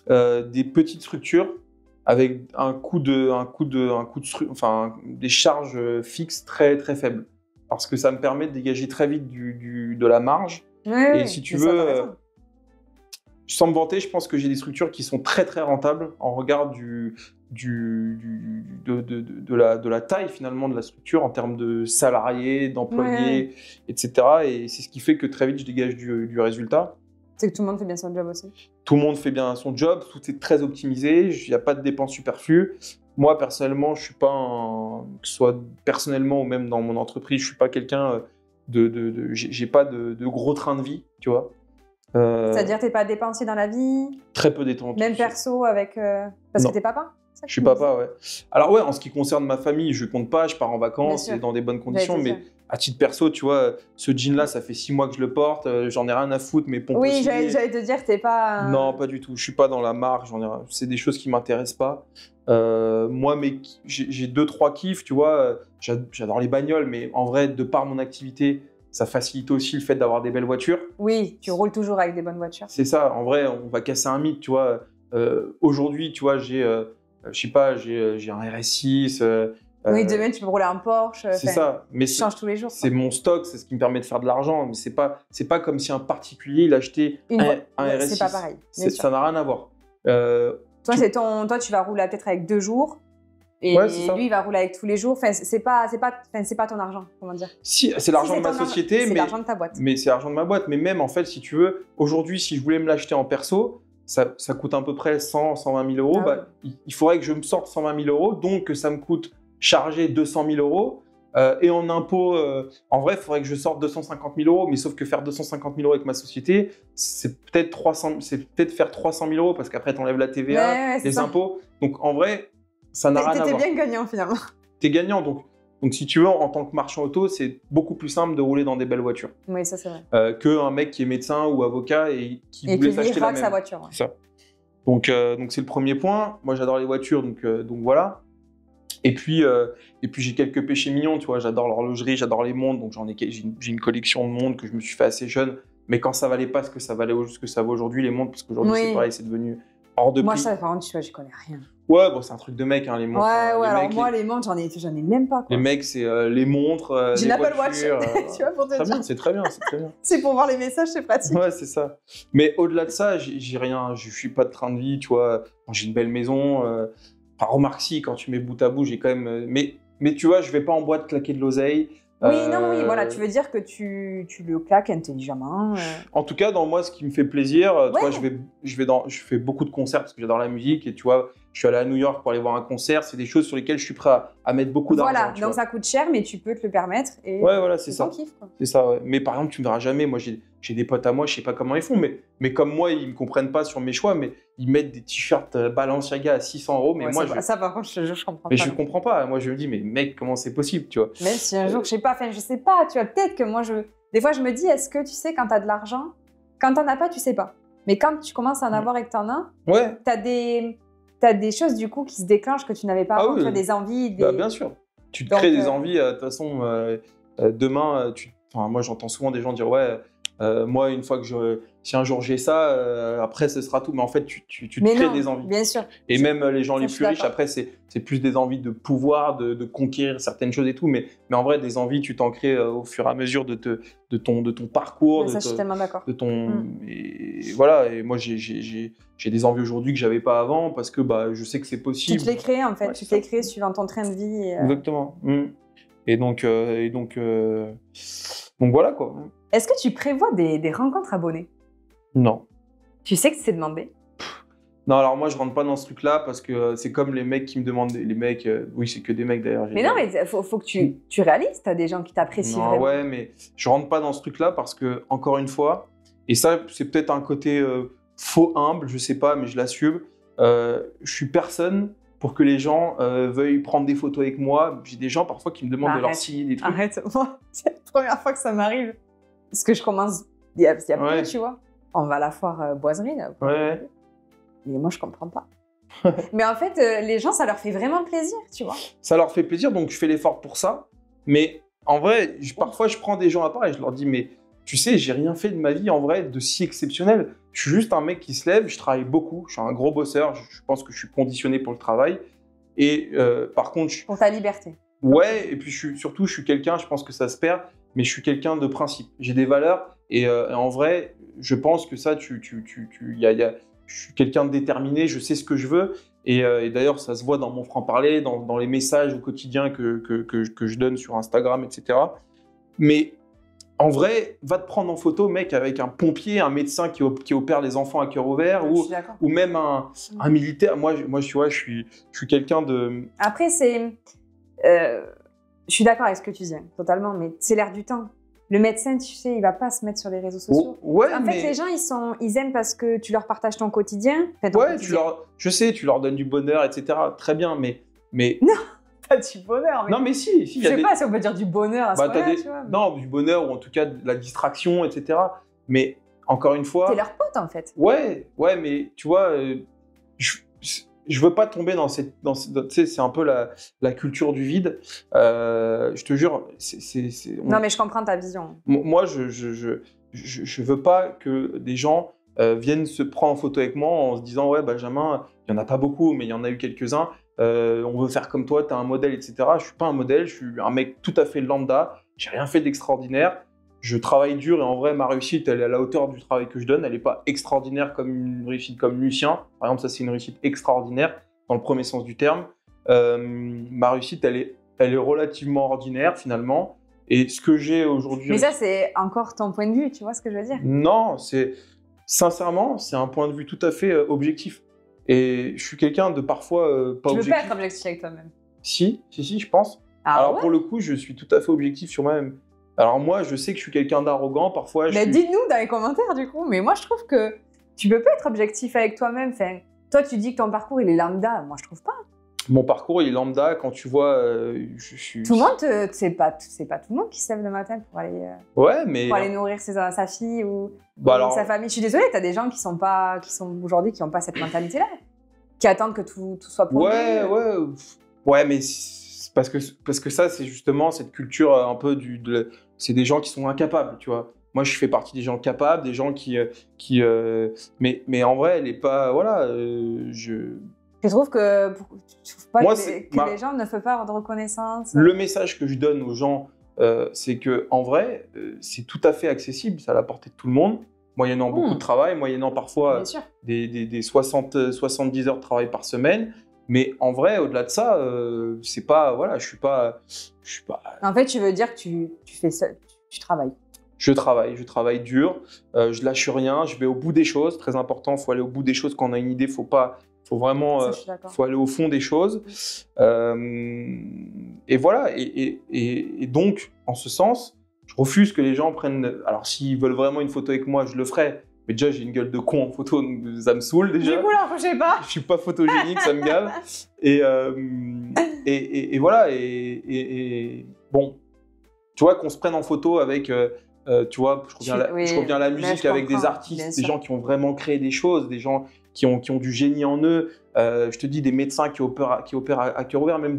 [SPEAKER 1] des petites structures avec des charges fixes très très faibles, parce que ça me permet de dégager très vite de la marge. Et si tu veux, sans me vanter, je pense que j'ai des structures qui sont très très rentables en regard de la taille finalement de la structure en termes de salariés, d'employés, etc. Et c'est ce qui fait que très vite je dégage du résultat.
[SPEAKER 2] C'est que tout le monde fait bien son job aussi.
[SPEAKER 1] Tout le monde fait bien son job, tout est très optimisé, il n'y a pas de dépenses superflues. Moi, personnellement, je ne suis pas, que ce soit personnellement ou même dans mon entreprise, je ne suis pas quelqu'un j'ai pas de gros train de vie, tu vois.
[SPEAKER 2] C'est-à-dire, tu n'es pas dépensier dans la vie?
[SPEAKER 1] Très peu dépensier.
[SPEAKER 2] Même perso avec... Parce que tu es papa?
[SPEAKER 1] Je suis papa, ouais. Alors ouais, en ce qui concerne ma famille, je compte pas, je pars en vacances et dans des bonnes conditions, mais à titre perso, tu vois, ce jean-là, ça fait 6 mois que je le porte, j'en ai rien à foutre, mes pompes aussi.
[SPEAKER 2] Oui, j'allais te dire, t'es pas...
[SPEAKER 1] Non, pas du tout, je suis pas dans la marque, c'est des choses qui m'intéressent pas. Moi, j'ai 2-3 kiffs, tu vois, j'adore les bagnoles, mais en vrai, de par mon activité, ça facilite aussi le fait d'avoir des belles voitures. Oui,
[SPEAKER 2] tu roules toujours avec des bonnes voitures.
[SPEAKER 1] C'est ça, en vrai, on va casser un mythe, tu vois. Aujourd'hui, tu vois, j'ai un RS6.
[SPEAKER 2] Oui, demain, tu peux rouler un Porsche.
[SPEAKER 1] C'est ça. Mais
[SPEAKER 2] tu changes tous les jours.
[SPEAKER 1] C'est mon stock, c'est ce qui me permet de faire de l'argent. Mais c'est pas comme si un particulier, il achetait un RS6.
[SPEAKER 2] C'est pas pareil.
[SPEAKER 1] Ça n'a rien à voir.
[SPEAKER 2] Toi, tu vas rouler peut-être avec 2 jours. Et lui, il va rouler avec tous les jours. Enfin, c'est pas ton argent, comment dire.
[SPEAKER 1] Si, c'est l'argent de ma société,
[SPEAKER 2] c'est l'argent de ta boîte.
[SPEAKER 1] Mais c'est l'argent de ma boîte. Mais même, en fait, si tu veux, aujourd'hui, si je voulais me l'acheter en perso, ça coûte à peu près 100, 120 000 euros.
[SPEAKER 2] Ah
[SPEAKER 1] Bah, il faudrait que je me sorte 120 000 euros, donc que ça me coûte charger 200 000 euros. Et en impôts, en vrai, il faudrait que je sorte 250 000 euros, mais sauf que faire 250 000 euros avec ma société, c'est peut-être faire 300 000 euros parce qu'après, tu enlèves la TVA, les impôts. Donc en vrai, ça n'a rien à voir.
[SPEAKER 2] T'étais bien gagnant finalement.
[SPEAKER 1] T'es gagnant, donc si tu veux, en tant que marchand auto, c'est beaucoup plus simple de rouler dans des belles voitures.
[SPEAKER 2] Oui, ça c'est vrai.
[SPEAKER 1] Qu'un mec qui est médecin ou avocat et qui voulait s'acheter la même.
[SPEAKER 2] sa voiture. Ouais.
[SPEAKER 1] C'est ça. Donc c'est le premier point. Moi, j'adore les voitures, donc voilà. Et puis j'ai quelques péchés mignons, tu vois. J'adore l'horlogerie, j'adore les montres, donc j'ai une collection de montres que je me suis fait assez jeune. Mais quand ça valait pas ce que ça vaut aujourd'hui, les montres, parce qu'aujourd'hui c'est pareil, c'est devenu hors de prix.
[SPEAKER 2] Moi, ça, par contre, tu vois, j'y connais rien.
[SPEAKER 1] Ouais, bon, c'est un truc de mec, hein, les montres.
[SPEAKER 2] Alors moi, les montres, j'en ai même pas. Quoi.
[SPEAKER 1] Les mecs, c'est les montres,
[SPEAKER 2] j'ai
[SPEAKER 1] les
[SPEAKER 2] l'Apple
[SPEAKER 1] voitures.
[SPEAKER 2] Watch, tu vois, pour te dire.
[SPEAKER 1] C'est très bien, c'est très bien.
[SPEAKER 2] C'est pour voir les messages, c'est pratique.
[SPEAKER 1] Ouais, c'est ça. Mais au-delà de ça, j'ai rien, je suis pas de train de vie, tu vois. J'ai une belle maison. Enfin, remarque si, quand tu mets bout à bout, j'ai quand même. Mais tu vois, je vais pas en boîte claquer de l'oseille.
[SPEAKER 2] Oui, non, voilà, tu veux dire que tu le claques intelligemment.
[SPEAKER 1] En tout cas, dans moi, ce qui me fait plaisir, tu vois, je fais beaucoup de concerts parce que j'adore la musique et tu vois, je suis allé à New York pour aller voir un concert. C'est des choses sur lesquelles je suis prêt à mettre beaucoup d'argent.
[SPEAKER 2] Voilà, donc ça coûte cher, mais tu peux te le permettre. Et
[SPEAKER 1] ouais, voilà, c'est ça.
[SPEAKER 2] Kiff, quoi.
[SPEAKER 1] C'est ça, ouais. Mais par exemple, tu me verras jamais. Moi, j'ai des potes à moi, je sais pas comment ils font, mais comme moi, ils me comprennent pas sur mes choix, mais ils mettent des t-shirts Balenciaga à 600 euros. Mais
[SPEAKER 2] ouais,
[SPEAKER 1] moi,
[SPEAKER 2] ça, par contre, je comprends pas.
[SPEAKER 1] Mais je comprends pas. Moi, je me dis, mais mec, comment c'est possible, tu vois?
[SPEAKER 2] Même si un jour, je sais pas, tu vois, peut-être que moi, des fois, je me dis, est-ce que tu sais, quand t'as de l'argent, quand t'en as pas, tu sais pas. Mais quand tu commences à en avoir et que t'en as,
[SPEAKER 1] ouais.
[SPEAKER 2] T'as des choses, du coup, qui se déclenchent que tu n'avais pas avant, tu as des envies.
[SPEAKER 1] Bah, bien sûr. Tu te crées des envies. De toute façon, demain, moi, j'entends souvent des gens dire, ouais, moi, une fois que si un jour j'ai ça, après, ce sera tout. Mais en fait, tu te crées des envies.
[SPEAKER 2] Bien sûr.
[SPEAKER 1] Et même les gens les plus riches, après, c'est plus des envies de pouvoir, de conquérir certaines choses et tout. Mais en vrai, des envies, tu t'en crées au fur et à mesure de ton parcours.
[SPEAKER 2] Ça, je suis tellement d'accord.
[SPEAKER 1] Et voilà. Et moi, j'ai des envies aujourd'hui que j'avais pas avant parce que je sais que c'est possible.
[SPEAKER 2] Tu te les crées, en fait. Ouais, tu te les crées suivant ton train de vie.
[SPEAKER 1] Exactement. Et donc voilà, quoi.
[SPEAKER 2] Est-ce que tu prévois des rencontres abonnées?
[SPEAKER 1] Non.
[SPEAKER 2] Tu sais que c'est demandé?
[SPEAKER 1] Non, alors moi, je rentre pas dans ce truc-là parce que c'est comme les mecs qui me demandent. Les mecs, oui, c'est que des mecs d'ailleurs.
[SPEAKER 2] Mais non, mais faut que tu réalises. T'as des gens qui t'apprécient vraiment.
[SPEAKER 1] Ouais, mais je rentre pas dans ce truc-là parce que, encore une fois, et ça, c'est peut-être un côté faux humble, je sais pas, mais je l'assume. Je suis personne pour que les gens veuillent prendre des photos avec moi. J'ai des gens parfois qui me demandent de leur signer des trucs.
[SPEAKER 2] Arrête, moi, c'est la première fois que ça m'arrive. Parce que je commence, il y a peu, tu vois. On va à la foire boiserie, là.
[SPEAKER 1] Ouais.
[SPEAKER 2] Mais moi, je comprends pas. Mais en fait, les gens, ça leur fait vraiment plaisir, tu vois.
[SPEAKER 1] Ça leur fait plaisir, donc je fais l'effort pour ça. Mais en vrai, parfois, je prends des gens à part et je leur dis, mais tu sais, j'ai rien fait de ma vie, en vrai, de si exceptionnel. Je suis juste un mec qui se lève, je travaille beaucoup, je suis un gros bosseur, je pense que je suis conditionné pour le travail. Et par contre...
[SPEAKER 2] Pour ta liberté.
[SPEAKER 1] Ouais, et puis surtout, je suis quelqu'un, je pense que ça se perd, mais je suis quelqu'un de principe. J'ai des valeurs et en vrai, je pense que ça, je suis quelqu'un de déterminé, je sais ce que je veux. Et d'ailleurs, ça se voit dans mon franc-parler, dans les messages au quotidien que je donne sur Instagram, etc. Mais en vrai, va te prendre en photo, mec, avec un pompier, un médecin qui opère les enfants à cœur ouvert, ou même un militaire. Moi, tu vois, je suis quelqu'un de...
[SPEAKER 2] Après, je suis d'accord avec ce que tu dis, totalement, mais c'est l'air du temps. Le médecin, tu sais, il va pas se mettre sur les réseaux sociaux.
[SPEAKER 1] Ouais,
[SPEAKER 2] en fait, les gens, ils aiment parce que tu leur partages ton quotidien.
[SPEAKER 1] Je sais, tu leur donnes du bonheur, etc. Très bien, mais...
[SPEAKER 2] Non, pas du bonheur. Mais...
[SPEAKER 1] Non, mais si.
[SPEAKER 2] Je sais pas si on peut dire du bonheur à ce moment-là, tu vois.
[SPEAKER 1] Non, du bonheur, ou en tout cas de la distraction, etc. Mais encore une fois...
[SPEAKER 2] T'es leur pote, en fait.
[SPEAKER 1] Ouais, mais tu vois, je veux pas tomber dans tu sais, c'est un peu la culture du vide. Je te jure,
[SPEAKER 2] Non, mais je comprends ta vision.
[SPEAKER 1] Moi, je veux pas que des gens viennent se prendre en photo avec moi en se disant, ouais, Benjamin, il y en a pas beaucoup, mais il y en a eu quelques-uns. On veut faire comme toi, t'es un modèle, etc. Je suis pas un modèle, je suis un mec tout à fait lambda. J'ai rien fait d'extraordinaire. Je travaille dur et en vrai, ma réussite, elle est à la hauteur du travail que je donne. Elle n'est pas extraordinaire comme une réussite comme Lucien. Par exemple, ça, c'est une réussite extraordinaire dans le premier sens du terme. Ma réussite, elle est relativement ordinaire finalement. Et ce que j'ai aujourd'hui...
[SPEAKER 2] Mais ça, c'est encore ton point de vue, tu vois ce que je veux dire?
[SPEAKER 1] Non, sincèrement, c'est un point de vue tout à fait objectif. Et je suis quelqu'un de parfois pas
[SPEAKER 2] Tu veux
[SPEAKER 1] objectif.
[SPEAKER 2] pas être objectif avec toi-même.
[SPEAKER 1] Si, je pense.
[SPEAKER 2] Ah
[SPEAKER 1] Alors
[SPEAKER 2] ouais.
[SPEAKER 1] pour le coup, je suis tout à fait objectif sur moi-même. Alors moi, je sais que je suis quelqu'un d'arrogant, parfois.
[SPEAKER 2] Mais dites-nous dans les commentaires du coup. Mais moi, je trouve que tu peux pas être objectif avec toi-même. Enfin, toi, tu dis que ton parcours il est lambda. Moi, je trouve pas.
[SPEAKER 1] Mon parcours, il est lambda. Quand tu vois, je suis.
[SPEAKER 2] Tout le monde, c'est pas tout le monde qui se lève le matin pour aller nourrir sa fille ou sa famille. Je suis désolée, t'as des gens qui sont aujourd'hui qui ont pas cette mentalité-là, qui attendent que tout soit pour eux.
[SPEAKER 1] Ouais, mais parce que ça, c'est justement cette culture un peu c'est des gens qui sont incapables, tu vois. Moi, je fais partie des gens capables, des gens mais en vrai, elle est pas, voilà,
[SPEAKER 2] Je trouve que les gens ne font pas de reconnaissance.
[SPEAKER 1] Le message que je donne aux gens, c'est que en vrai, c'est tout à fait accessible, c'est à la portée de tout le monde, moyennant beaucoup de travail, moyennant parfois des 70 heures de travail par semaine. Mais en vrai, au-delà de ça, c'est pas, voilà, je suis pas.
[SPEAKER 2] En fait, tu veux dire que tu fais ça, tu travailles.
[SPEAKER 1] Je travaille dur, je lâche rien, je vais au bout des choses, très important, faut aller au bout des choses quand on a une idée, faut vraiment, faut aller au fond des choses. Et voilà, et donc, en ce sens, je refuse que les gens prennent. Alors, s'ils veulent vraiment une photo avec moi, je le ferai. Mais déjà, j'ai une gueule de con en photo, donc ça me saoule déjà.
[SPEAKER 2] Du coup, là, je sais pas.
[SPEAKER 1] Je suis pas photogénique, ça me gave. Et voilà. Et bon, tu vois, qu'on se prenne en photo avec, tu vois, je reviens à la musique avec des artistes, des gens qui ont vraiment créé des choses, des gens qui ont du génie en eux. Je te dis, des médecins qui opèrent à cœur ouvert, même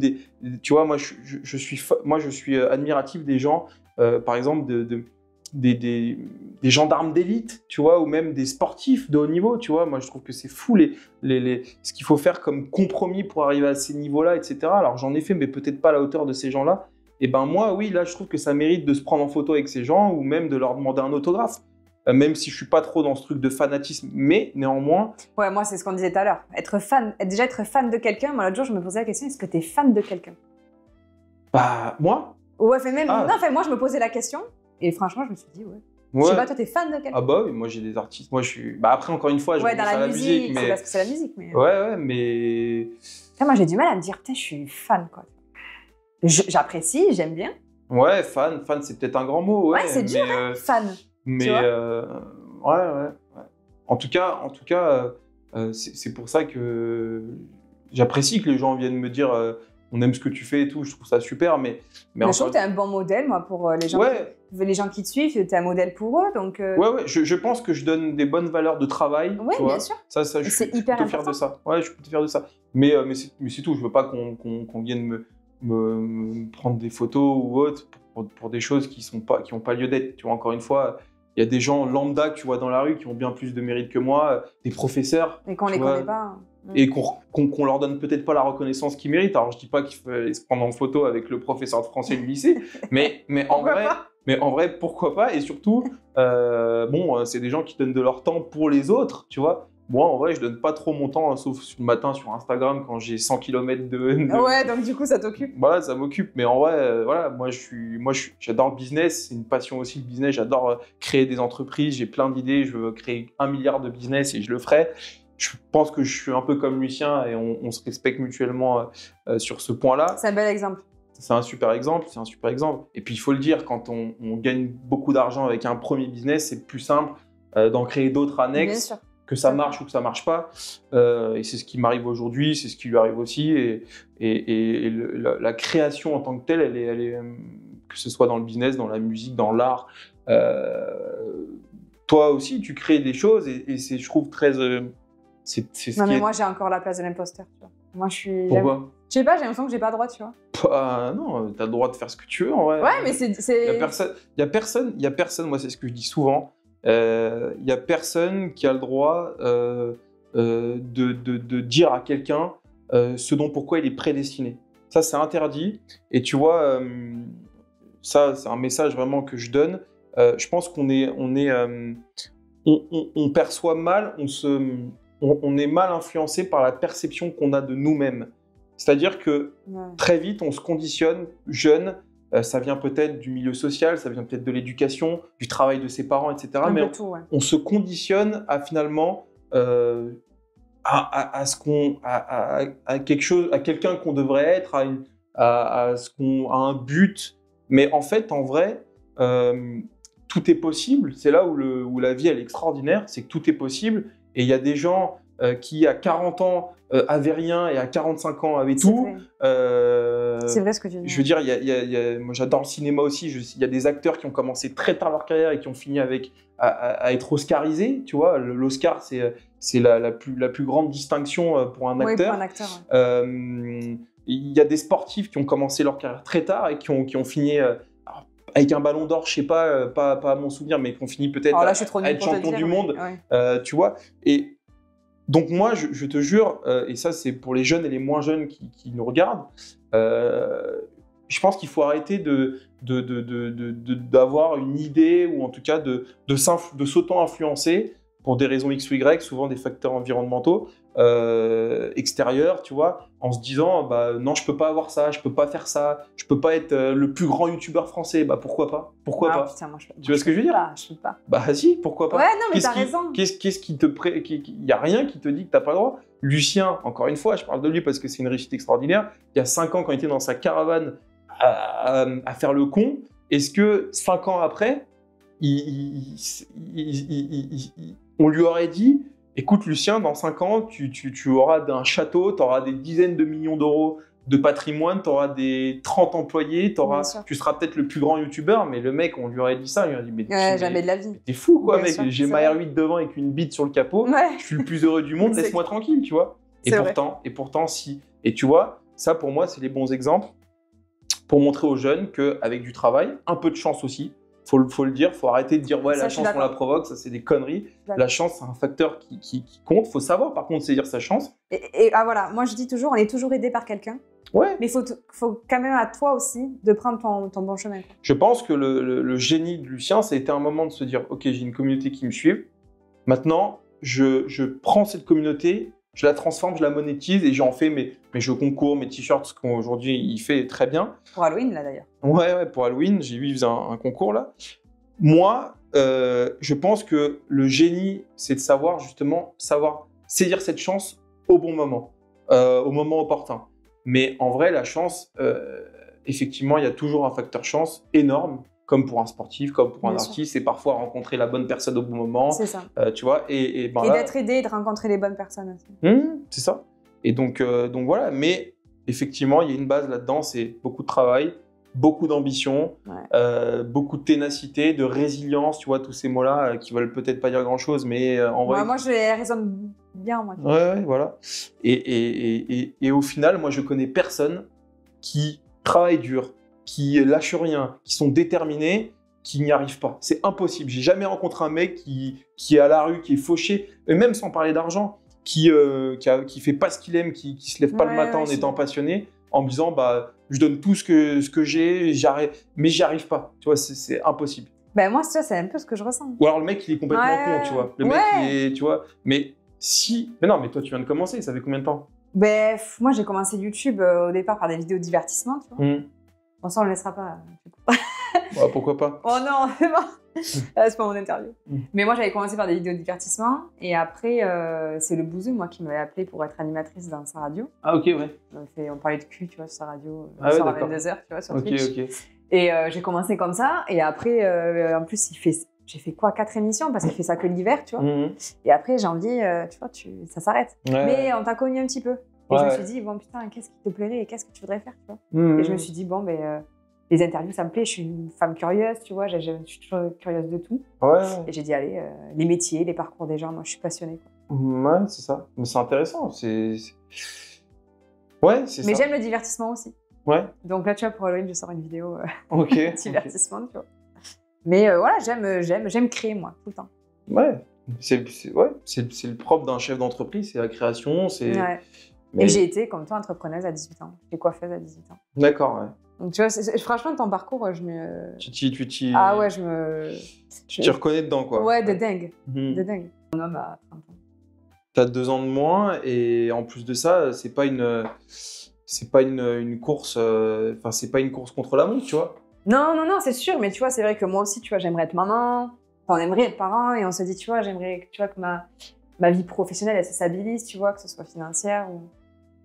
[SPEAKER 1] tu vois, moi, je suis admiratif des gens, par exemple, des gendarmes d'élite, tu vois, ou même des sportifs de haut niveau, tu vois. Moi, je trouve que c'est fou ce qu'il faut faire comme compromis pour arriver à ces niveaux-là, etc. Alors, j'en ai fait, mais peut-être pas à la hauteur de ces gens-là. Et ben moi, oui, là, je trouve que ça mérite de se prendre en photo avec ces gens ou même de leur demander un autographe. Même si je suis pas trop dans ce truc de fanatisme, mais néanmoins...
[SPEAKER 2] Ouais, moi, c'est ce qu'on disait tout à l'heure. Être fan de quelqu'un, moi, l'autre jour, je me posais la question, est-ce que tu es fan de quelqu'un?
[SPEAKER 1] Bah, moi?
[SPEAKER 2] Ouais, moi, je me posais la question. Et franchement, je me suis dit, ouais. Je sais pas, toi, t'es fan de quelqu'un?
[SPEAKER 1] Ah bah oui, moi j'ai des artistes. Moi je suis. Bah après, encore une fois, je
[SPEAKER 2] dans la musique,
[SPEAKER 1] mais...
[SPEAKER 2] c'est parce que c'est la musique. Mais...
[SPEAKER 1] Ouais, mais.
[SPEAKER 2] Putain, moi j'ai du mal à me dire, putain, je suis fan, quoi. J'apprécie, j'aime bien.
[SPEAKER 1] Ouais, fan, c'est peut-être un grand mot. Ouais,
[SPEAKER 2] c'est dur, fan.
[SPEAKER 1] Mais. Ouais. En tout cas, c'est pour ça que j'apprécie que les gens viennent me dire. On aime ce que tu fais et tout, je trouve ça super, mais
[SPEAKER 2] je trouve que tu es un bon modèle, moi, pour les gens, les gens qui te suivent, tu es un modèle pour eux, donc...
[SPEAKER 1] Ouais, je pense que je donne des bonnes valeurs de travail.
[SPEAKER 2] Oui, bien sûr.
[SPEAKER 1] Ça, je suis plutôt fier de ça. Ouais, je suis plutôt fier de ça. Mais c'est tout, je veux pas qu'on vienne me prendre des photos ou autre pour des choses qui ont pas lieu d'être. Tu vois, encore une fois, il y a des gens lambda que tu vois dans la rue qui ont bien plus de mérite que moi, des professeurs.
[SPEAKER 2] Et qu'on les connaît pas.
[SPEAKER 1] Et qu'on leur donne peut-être pas la reconnaissance qu'ils méritent. Alors je dis pas qu'il faut aller se prendre en photo avec le professeur de français du lycée, mais en vrai pourquoi pas. Et surtout c'est des gens qui donnent de leur temps pour les autres, tu vois. Moi en vrai je donne pas trop mon temps, sauf le matin sur Instagram quand j'ai 100 km de...
[SPEAKER 2] Ouais, donc du coup ça t'occupe.
[SPEAKER 1] Voilà, ça m'occupe. Mais en vrai voilà, moi j'adore le business, c'est une passion aussi le business. J'adore créer des entreprises, j'ai plein d'idées, je veux créer 1 milliard de business et je le ferai. Je pense que je suis un peu comme Lucien et on se respecte mutuellement sur ce point-là.
[SPEAKER 2] C'est un bel exemple.
[SPEAKER 1] C'est un super exemple. Et puis, il faut le dire, quand on gagne beaucoup d'argent avec un premier business, c'est plus simple d'en créer d'autres annexes, que ça marche ou que ça ne marche pas. Et c'est ce qui m'arrive aujourd'hui, c'est ce qui lui arrive aussi. Et la création en tant que telle, elle est, que ce soit dans le business, dans la musique, dans l'art, toi aussi, tu crées des choses et c'est, je trouve, très...
[SPEAKER 2] moi j'ai encore la place de l'imposteur, tu vois. Moi je suis...
[SPEAKER 1] Pourquoi?
[SPEAKER 2] Je sais pas, j'ai l'impression que j'ai pas le droit, tu vois.
[SPEAKER 1] Non, t'as le droit de faire ce que tu veux en vrai.
[SPEAKER 2] Ouais, mais c'est...
[SPEAKER 1] Il y a personne, moi c'est ce que je dis souvent, il y a personne qui a le droit de dire à quelqu'un ce dont pourquoi il est prédestiné. Ça c'est interdit, et tu vois, ça c'est un message vraiment que je donne. Je pense qu'on on perçoit mal, on est mal influencé par la perception qu'on a de nous-mêmes. C'est-à-dire que très vite, on se conditionne jeune ça vient peut-être du milieu social, ça vient peut-être de l'éducation, du travail de ses parents, etc.
[SPEAKER 2] Un
[SPEAKER 1] Mais
[SPEAKER 2] peu tout, ouais.
[SPEAKER 1] on se conditionne à finalement à ce qu'on, à quelque chose, à quelqu'un qu'on devrait être, à un but. Mais en fait, en vrai, tout est possible. C'est là où la vie elle est extraordinaire, c'est que tout est possible. Et il y a des gens qui, à 40 ans, avaient rien et à 45 ans avaient tout.
[SPEAKER 2] C'est vrai ce que tu dis.
[SPEAKER 1] Je veux dire, moi j'adore le cinéma aussi. Il y a des acteurs qui ont commencé très tard leur carrière et qui ont fini à être oscarisés. Tu vois, l'Oscar, c'est la plus grande distinction pour un acteur.
[SPEAKER 2] Oui, pour un acteur. Ouais.
[SPEAKER 1] Il y a des sportifs qui ont commencé leur carrière très tard et qui ont fini avec un ballon d'or, je sais pas à mon souvenir, mais qui ont fini peut-être à être champion du monde. Ouais. Tu vois. Et donc moi, je te jure, et ça c'est pour les jeunes et les moins jeunes qui nous regardent, je pense qu'il faut arrêter d'avoir une idée ou en tout cas de s'auto-influencer pour des raisons X ou Y, souvent des facteurs environnementaux extérieurs, tu vois, en se disant bah non, je peux pas avoir ça, je peux pas faire ça, je peux pas être le plus grand youtubeur français, bah pourquoi pas, pas
[SPEAKER 2] putain, moi,
[SPEAKER 1] tu vois ce que je veux dire?
[SPEAKER 2] Je peux pas.
[SPEAKER 1] Bah si, pourquoi pas?
[SPEAKER 2] Ouais, non, mais t'as raison.
[SPEAKER 1] Qu'est-ce qui te il y a rien qui te dit que t'as pas le droit. Lucien, encore une fois, je parle de lui parce que c'est une réussite extraordinaire. Il y a 5 ans, quand il était dans sa caravane à faire le con, est-ce que 5 ans après, on lui aurait dit écoute Lucien, dans 5 ans, tu auras un château, tu auras des dizaines de millions d'euros de patrimoine, tu auras des 30 employés, tu seras peut-être le plus grand youtubeur, mais le mec, on lui aurait dit ça, il lui aurait dit mais
[SPEAKER 2] jamais de la vie.
[SPEAKER 1] T'es fou quoi,
[SPEAKER 2] Bien
[SPEAKER 1] mec,
[SPEAKER 2] sûr,
[SPEAKER 1] j'ai ma R8 devant avec une bite sur le capot, je suis le plus heureux du monde, laisse-moi tranquille, tu vois. Et pourtant, si. Et tu vois, ça pour moi, c'est les bons exemples pour montrer aux jeunes qu'avec du travail, un peu de chance aussi, faut le dire, faut arrêter de dire ouais, la chance on la provoque, ça c'est des conneries. La chance c'est un facteur qui compte, faut savoir par contre saisir sa chance.
[SPEAKER 2] Et voilà, moi je dis toujours, on est toujours aidé par quelqu'un.
[SPEAKER 1] Ouais.
[SPEAKER 2] Mais faut quand même à toi aussi de prendre ton bon chemin. Quoi.
[SPEAKER 1] Je pense que le génie de Lucien, ça a été un moment de se dire ok, j'ai une communauté qui me suit, maintenant je prends cette communauté, je la transforme, je la monétise et j'en fais mes jeux concours, mes t-shirts, ce qu'aujourd'hui il fait très bien.
[SPEAKER 2] Pour Halloween là d'ailleurs.
[SPEAKER 1] Ouais, pour Halloween, j'ai vu, il faisait un concours là. Moi, je pense que le génie, c'est de savoir saisir cette chance au bon moment, au moment opportun. Mais en vrai, la chance, effectivement, il y a toujours un facteur chance énorme, comme pour un sportif, comme pour un artiste, c'est parfois rencontrer la bonne personne au bon moment.
[SPEAKER 2] C'est ça.
[SPEAKER 1] Tu vois,
[SPEAKER 2] et d'être aidé et de rencontrer les bonnes personnes aussi.
[SPEAKER 1] C'est ça. Et donc voilà, mais effectivement, il y a une base là-dedans, c'est beaucoup de travail, beaucoup d'ambition, beaucoup de ténacité, de résilience, tu vois, tous ces mots-là qui veulent peut-être pas dire grand-chose, mais en vrai...
[SPEAKER 2] Moi, je les raisonne bien, moi.
[SPEAKER 1] Ouais, voilà. Et au final, moi, je connais personne qui travaille dur, qui lâche rien, qui sont déterminés, qui n'y arrivent pas. C'est impossible. J'ai jamais rencontré un mec qui est à la rue, qui est fauché, et même sans parler d'argent, qui fait pas ce qu'il aime, qui se lève pas le matin en étant passionné, en me disant bah je donne tout ce que j'ai, mais j'y arrive pas. Tu vois, c'est impossible.
[SPEAKER 2] Ben moi, c'est un peu ce que je ressens.
[SPEAKER 1] Ou alors le mec il est complètement con, tu vois. Le mec il est, tu vois. Mais non, mais toi tu viens de commencer. Ça fait combien de temps?
[SPEAKER 2] Ben moi j'ai commencé YouTube au départ par des vidéos de divertissement, tu vois. Bon, ça on le laissera pas.
[SPEAKER 1] Ouais, pourquoi pas?
[SPEAKER 2] Oh non, c'est bon. C'est pas mon interview. Mais moi, j'avais commencé par des vidéos de divertissement. Et après, c'est le Bouzou, moi, qui m'avait appelé pour être animatrice dans sa radio.
[SPEAKER 1] Ah, ok, ouais.
[SPEAKER 2] On parlait de cul, tu vois, sur sa radio.
[SPEAKER 1] Ah, ouais,
[SPEAKER 2] à 22h, tu vois, sur Twitch.
[SPEAKER 1] Ok.
[SPEAKER 2] Et j'ai commencé comme ça. Et après, en plus, j'ai fait quoi, 4 émissions parce qu'il fait ça que l'hiver, tu vois. Et après, j'ai envie, tu vois, ça s'arrête. Mais on t'a connu un petit peu. Et je me suis dit, bon, putain, qu'est-ce qui te plairait et qu'est-ce que tu voudrais faire, tu vois. Et je me suis dit, bon, les interviews, ça me plaît. Je suis une femme curieuse, tu vois. Je suis toujours curieuse de tout. Et j'ai dit, allez, les métiers, les parcours des gens, moi, je suis passionnée. Quoi.
[SPEAKER 1] Ouais, c'est ça. Mais c'est intéressant. Ouais, c'est ça.
[SPEAKER 2] Mais j'aime le divertissement aussi.
[SPEAKER 1] Ouais.
[SPEAKER 2] Donc là, tu vois, pour Halloween, je sors une vidéo divertissement, tu vois. Mais voilà, j'aime créer, moi, tout le temps.
[SPEAKER 1] Ouais. C'est le propre d'un chef d'entreprise, c'est la création.
[SPEAKER 2] Ouais. Et j'ai été, comme toi, entrepreneuse à 18 ans. J'ai coiffeuse à 18 ans.
[SPEAKER 1] D'accord, ouais.
[SPEAKER 2] Donc, tu vois, franchement, ton parcours, je me... Ah ouais,
[SPEAKER 1] Tu t'y reconnais dedans, quoi.
[SPEAKER 2] Ouais, de dingue. De dingue. Mon homme a 30 ans.
[SPEAKER 1] T'as 2 ans de moins, et en plus de ça, c'est pas une course... Enfin, c'est pas une course contre la montre, tu vois.
[SPEAKER 2] Non, non, non, c'est sûr, mais tu vois, c'est vrai que moi aussi, tu vois, j'aimerais être maman, enfin, on aimerait être parent, et on se dit, tu vois, j'aimerais tu vois, que ma vie professionnelle, elle se stabilise, tu vois, que ce soit financière ou...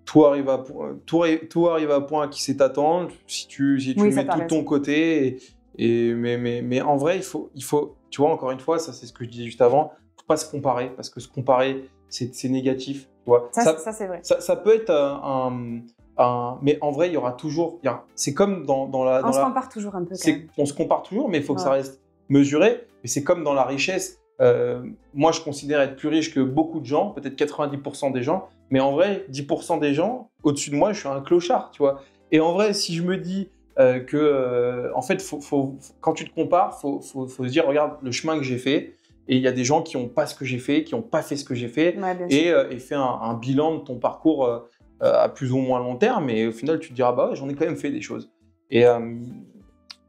[SPEAKER 1] Tout arrive tout arrive à point qui sait t'attendre si tu
[SPEAKER 2] Oui, ça,
[SPEAKER 1] mets
[SPEAKER 2] t'as
[SPEAKER 1] tout de ton
[SPEAKER 2] raison.
[SPEAKER 1] côté. Mais en vrai, il faut, tu vois, encore une fois, ça c'est ce que je disais juste avant, faut pas se comparer, parce que se comparer, c'est négatif. Tu vois.
[SPEAKER 2] Ça, c'est vrai.
[SPEAKER 1] Ça peut être mais en vrai, il y aura toujours. C'est comme
[SPEAKER 2] On se compare toujours un peu quand même.
[SPEAKER 1] on se compare toujours, mais il faut que ça
[SPEAKER 2] Ouais.
[SPEAKER 1] reste mesuré. Mais c'est comme dans la richesse. Moi, je considère être plus riche que beaucoup de gens, peut-être 90% des gens. Mais en vrai, 10% des gens, au-dessus de moi, je suis un clochard, tu vois. Et en vrai, si je me dis en fait, quand tu te compares, faut se dire, regarde le chemin que j'ai fait. Et il y a des gens qui n'ont pas ce que j'ai fait, qui n'ont pas fait ce que j'ai fait.
[SPEAKER 2] Ouais, bien sûr.
[SPEAKER 1] Et fais un bilan de ton parcours à plus ou moins long terme. Et au final, tu te diras, bah ouais, j'en ai quand même fait des choses. Et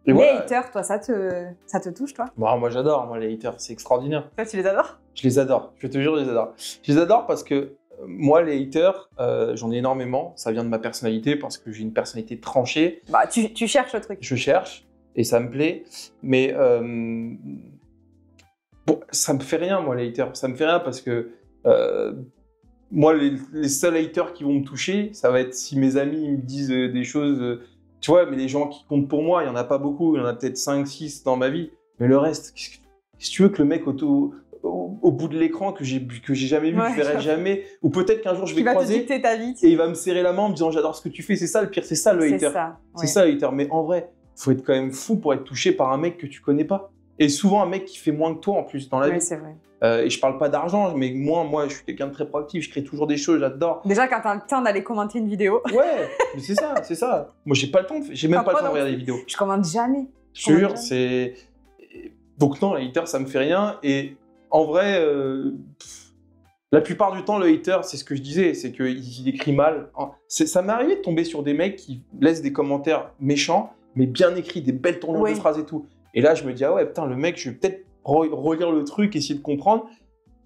[SPEAKER 2] Les
[SPEAKER 1] voilà.
[SPEAKER 2] haters, toi, ça te touche, toi?
[SPEAKER 1] Bon, moi, j'adore, moi, les haters, c'est extraordinaire.
[SPEAKER 2] Toi, tu les adores?
[SPEAKER 1] Je les adore, je te jure, je les adore. Je les adore parce que moi, les haters, j'en ai énormément. Ça vient de ma personnalité parce que j'ai une personnalité tranchée.
[SPEAKER 2] Bah, tu cherches le truc.
[SPEAKER 1] Je cherche et ça me plaît. Mais bon, ça me fait rien, moi, les haters. Ça me fait rien parce que moi, les seuls haters qui vont me toucher, ça va être si mes amis ils me disent des choses. Tu vois, mais les gens qui comptent pour moi, il n'y en a pas beaucoup. Il y en a peut-être 5, 6 dans ma vie. Mais le reste, qu'est-ce que tu veux que le mec au bout de l'écran que j'ai jamais vu,
[SPEAKER 2] Ouais,
[SPEAKER 1] que je verrai jamais, ou peut-être qu'un jour je vais
[SPEAKER 2] Qui va te
[SPEAKER 1] croiser
[SPEAKER 2] dicter ta vie.
[SPEAKER 1] et il va me serrer la main en me disant j'adore ce que tu fais. C'est ça le pire, c'est ça le
[SPEAKER 2] C'est
[SPEAKER 1] hater.
[SPEAKER 2] ça.
[SPEAKER 1] C'est
[SPEAKER 2] Ouais.
[SPEAKER 1] ça le hater. Mais en vrai, faut être quand même fou pour être touché par un mec que tu connais pas. Et souvent un mec qui fait moins que toi en plus dans la
[SPEAKER 2] Ouais,
[SPEAKER 1] vie.
[SPEAKER 2] c'est vrai.
[SPEAKER 1] Et je parle pas d'argent, mais moi je suis quelqu'un de très proactif, je crée toujours des choses, j'adore.
[SPEAKER 2] Déjà, quand t'as le temps d'aller commenter une vidéo,
[SPEAKER 1] Ouais, mais c'est ça, c'est ça. Moi j'ai pas le temps, j'ai même pas le temps de regarder les vidéos.
[SPEAKER 2] je commande jamais.
[SPEAKER 1] Je te jure, c'est. Donc non, les haters, ça me fait rien. Et en vrai, la plupart du temps, le hater, c'est ce que je disais, c'est qu'il écrit mal. Ça m'est arrivé de tomber sur des mecs qui laissent des commentaires méchants, mais bien écrits, des belles tournures de phrases et tout. Et là, je me dis, ah ouais, putain, le mec, je vais peut-être relire le truc, essayer de comprendre.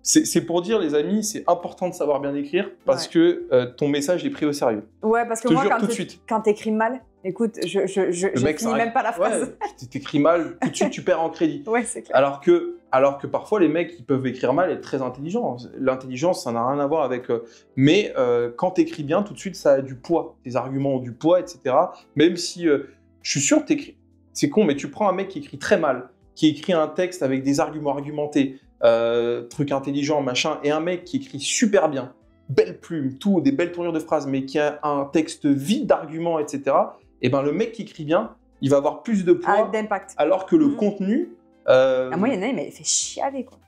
[SPEAKER 1] C'est pour dire, les amis, c'est important de savoir bien écrire parce que ton message est pris au sérieux.
[SPEAKER 2] Ouais, parce que moi, quand t'écriis mal, écoute, je finis même pas la phrase.
[SPEAKER 1] Ouais, t'écris mal, tout de suite, tu perds en crédit.
[SPEAKER 2] Ouais, c'est clair.
[SPEAKER 1] Alors que parfois, les mecs, ils peuvent écrire mal et être très intelligents. L'intelligence, ça n'a rien à voir avec... mais quand t'écris bien, tout de suite, ça a du poids. Tes arguments ont du poids, etc. Même si je suis sûr que t'écris... C'est con, mais tu prends un mec qui écrit très mal, qui écrit un texte avec des arguments argumentés, trucs intelligents, machin, et un mec qui écrit super bien, belle plume, tout, des belles tournures de phrases, mais qui a un texte vide d'arguments, etc., et ben le mec qui écrit bien, il va avoir plus de poids,
[SPEAKER 2] d'impact.
[SPEAKER 1] Alors que le contenu...
[SPEAKER 2] moi, il y en a, mais il fait chialer, quoi.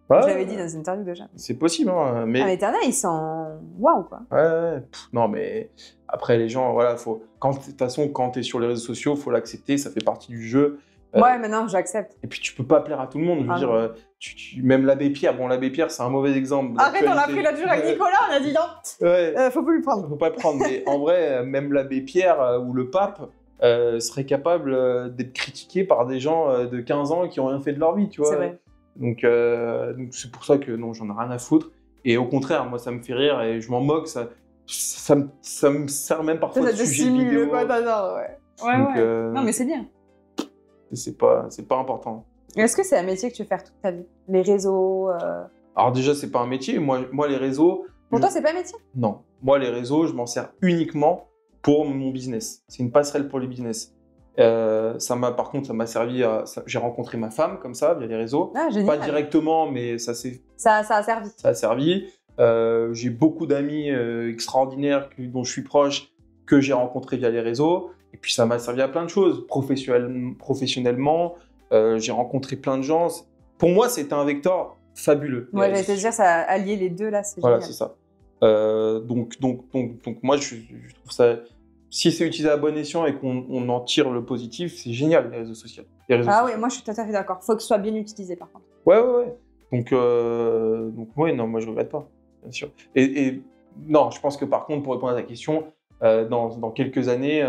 [SPEAKER 1] Ouais,
[SPEAKER 2] je l'avais dit dans une interview déjà.
[SPEAKER 1] C'est possible, hein, mais...
[SPEAKER 2] Ah, mais t'en as, ils sont... Waouh, quoi.
[SPEAKER 1] Ouais. Non, mais après, les gens, voilà, faut... De toute façon, quand t'es sur les réseaux sociaux, faut l'accepter, ça fait partie du jeu.
[SPEAKER 2] Ouais, maintenant, j'accepte.
[SPEAKER 1] Et puis, tu peux pas plaire à tout le monde. Je veux dire, même l'abbé Pierre, l'abbé Pierre, c'est un mauvais exemple.
[SPEAKER 2] Arrête, on a pris l'autre jour avec Nicolas, on a dit non,
[SPEAKER 1] ouais.
[SPEAKER 2] Faut plus le prendre.
[SPEAKER 1] Faut pas le prendre, mais en vrai, même l'abbé Pierre ou le pape serait capable d'être critiqué par des gens de 15 ans qui ont rien fait de leur vie, tu vois.
[SPEAKER 2] C'est vrai.
[SPEAKER 1] Donc c'est pour ça que non, j'en ai rien à foutre. Et au contraire, moi, ça me fait rire et je m'en moque. Ça me sert même parfois de sujet de vidéo.
[SPEAKER 2] Quoi, ouais.
[SPEAKER 1] Donc,
[SPEAKER 2] non, mais c'est bien.
[SPEAKER 1] C'est pas important.
[SPEAKER 2] Est-ce que c'est un métier que tu veux faire toute ta vie? Les réseaux
[SPEAKER 1] Alors déjà, c'est pas un métier. Moi les réseaux...
[SPEAKER 2] Pour toi, c'est pas un métier?
[SPEAKER 1] Non. Moi, les réseaux, je m'en sers uniquement pour mon business. C'est une passerelle pour les business. Par contre, ça m'a servi j'ai rencontré ma femme comme ça, via les réseaux.
[SPEAKER 2] Ah, génial.
[SPEAKER 1] Pas directement, mais ça
[SPEAKER 2] a servi.
[SPEAKER 1] Ça a servi. J'ai beaucoup d'amis extraordinaires dont je suis proche, que j'ai rencontrés via les réseaux. Et puis, ça m'a servi à plein de choses. Professionnellement, j'ai rencontré plein de gens. Pour moi, c'était un vecteur fabuleux.
[SPEAKER 2] Ouais, j'allais te dire, ça allier les deux, là, c'est
[SPEAKER 1] voilà,
[SPEAKER 2] génial.
[SPEAKER 1] c'est ça. Donc moi, je trouve ça... Si c'est utilisé à bon escient et qu'on en tire le positif, c'est génial, les réseaux sociaux.
[SPEAKER 2] Oui, moi, je suis tout à fait d'accord. Faut que ce soit bien utilisé, par contre.
[SPEAKER 1] Ouais. Donc ouais, non, moi, je regrette pas, bien sûr. Et non, je pense que par contre, pour répondre à ta question, dans quelques années,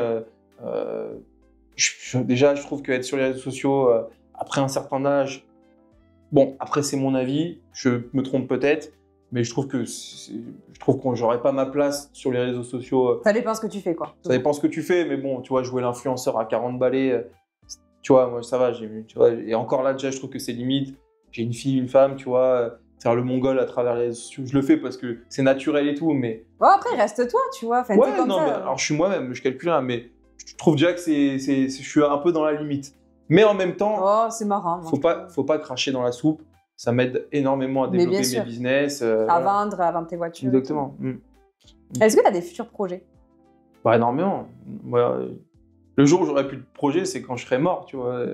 [SPEAKER 1] déjà, je trouve qu'être sur les réseaux sociaux, après un certain âge, bon, après, c'est mon avis, je me trompe peut-être, mais je trouve que j'aurais pas ma place sur les réseaux sociaux.
[SPEAKER 2] Ça dépend ce que tu fais, quoi.
[SPEAKER 1] Ça dépend ce que tu fais, mais bon, tu vois, jouer l'influenceur à 40 balais, Tu vois, moi, ça va. Tu vois, et encore là, déjà, je trouve que c'est limite. J'ai une fille, une femme, tu vois. Faire le mongol à travers les réseaux sociaux, je le fais parce que c'est naturel et tout, mais...
[SPEAKER 2] Bon, après, reste toi, tu vois. Enfin, t'es
[SPEAKER 1] Ouais,
[SPEAKER 2] comme
[SPEAKER 1] non,
[SPEAKER 2] ça.
[SPEAKER 1] mais alors je suis moi-même, je calcule rien, mais je trouve déjà que je suis un peu dans la limite. Mais en même temps,
[SPEAKER 2] Oh, c'est marrant. moi,
[SPEAKER 1] faut pas cracher dans la soupe. Ça m'aide énormément à
[SPEAKER 2] Mais bien
[SPEAKER 1] développer
[SPEAKER 2] sûr.
[SPEAKER 1] mes business.
[SPEAKER 2] À
[SPEAKER 1] Voilà.
[SPEAKER 2] vendre tes voitures. et
[SPEAKER 1] Exactement.
[SPEAKER 2] tout. Est-ce que tu as des futurs projets?
[SPEAKER 1] Bah, énormément. Voilà. Le jour où j'aurai plus de projet, c'est quand je serai mort, tu vois.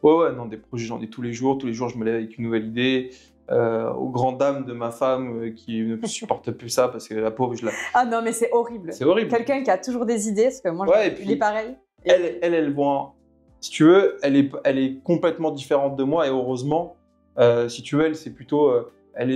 [SPEAKER 1] Ouais, non, des projets, j'en ai tous les jours. Tous les jours, je me lève avec une nouvelle idée. Aux grandes dames de ma femme qui ne supporte plus ça parce que la pauvre,
[SPEAKER 2] Ah non, mais c'est horrible.
[SPEAKER 1] c'est horrible.
[SPEAKER 2] Quelqu'un qui a toujours des idées, parce que moi,
[SPEAKER 1] Ouais, et
[SPEAKER 2] il
[SPEAKER 1] puis,
[SPEAKER 2] est pareil.
[SPEAKER 1] Elle voit, si tu veux, elle est complètement différente de moi et heureusement, si tu veux, elle, c'est plutôt, elle,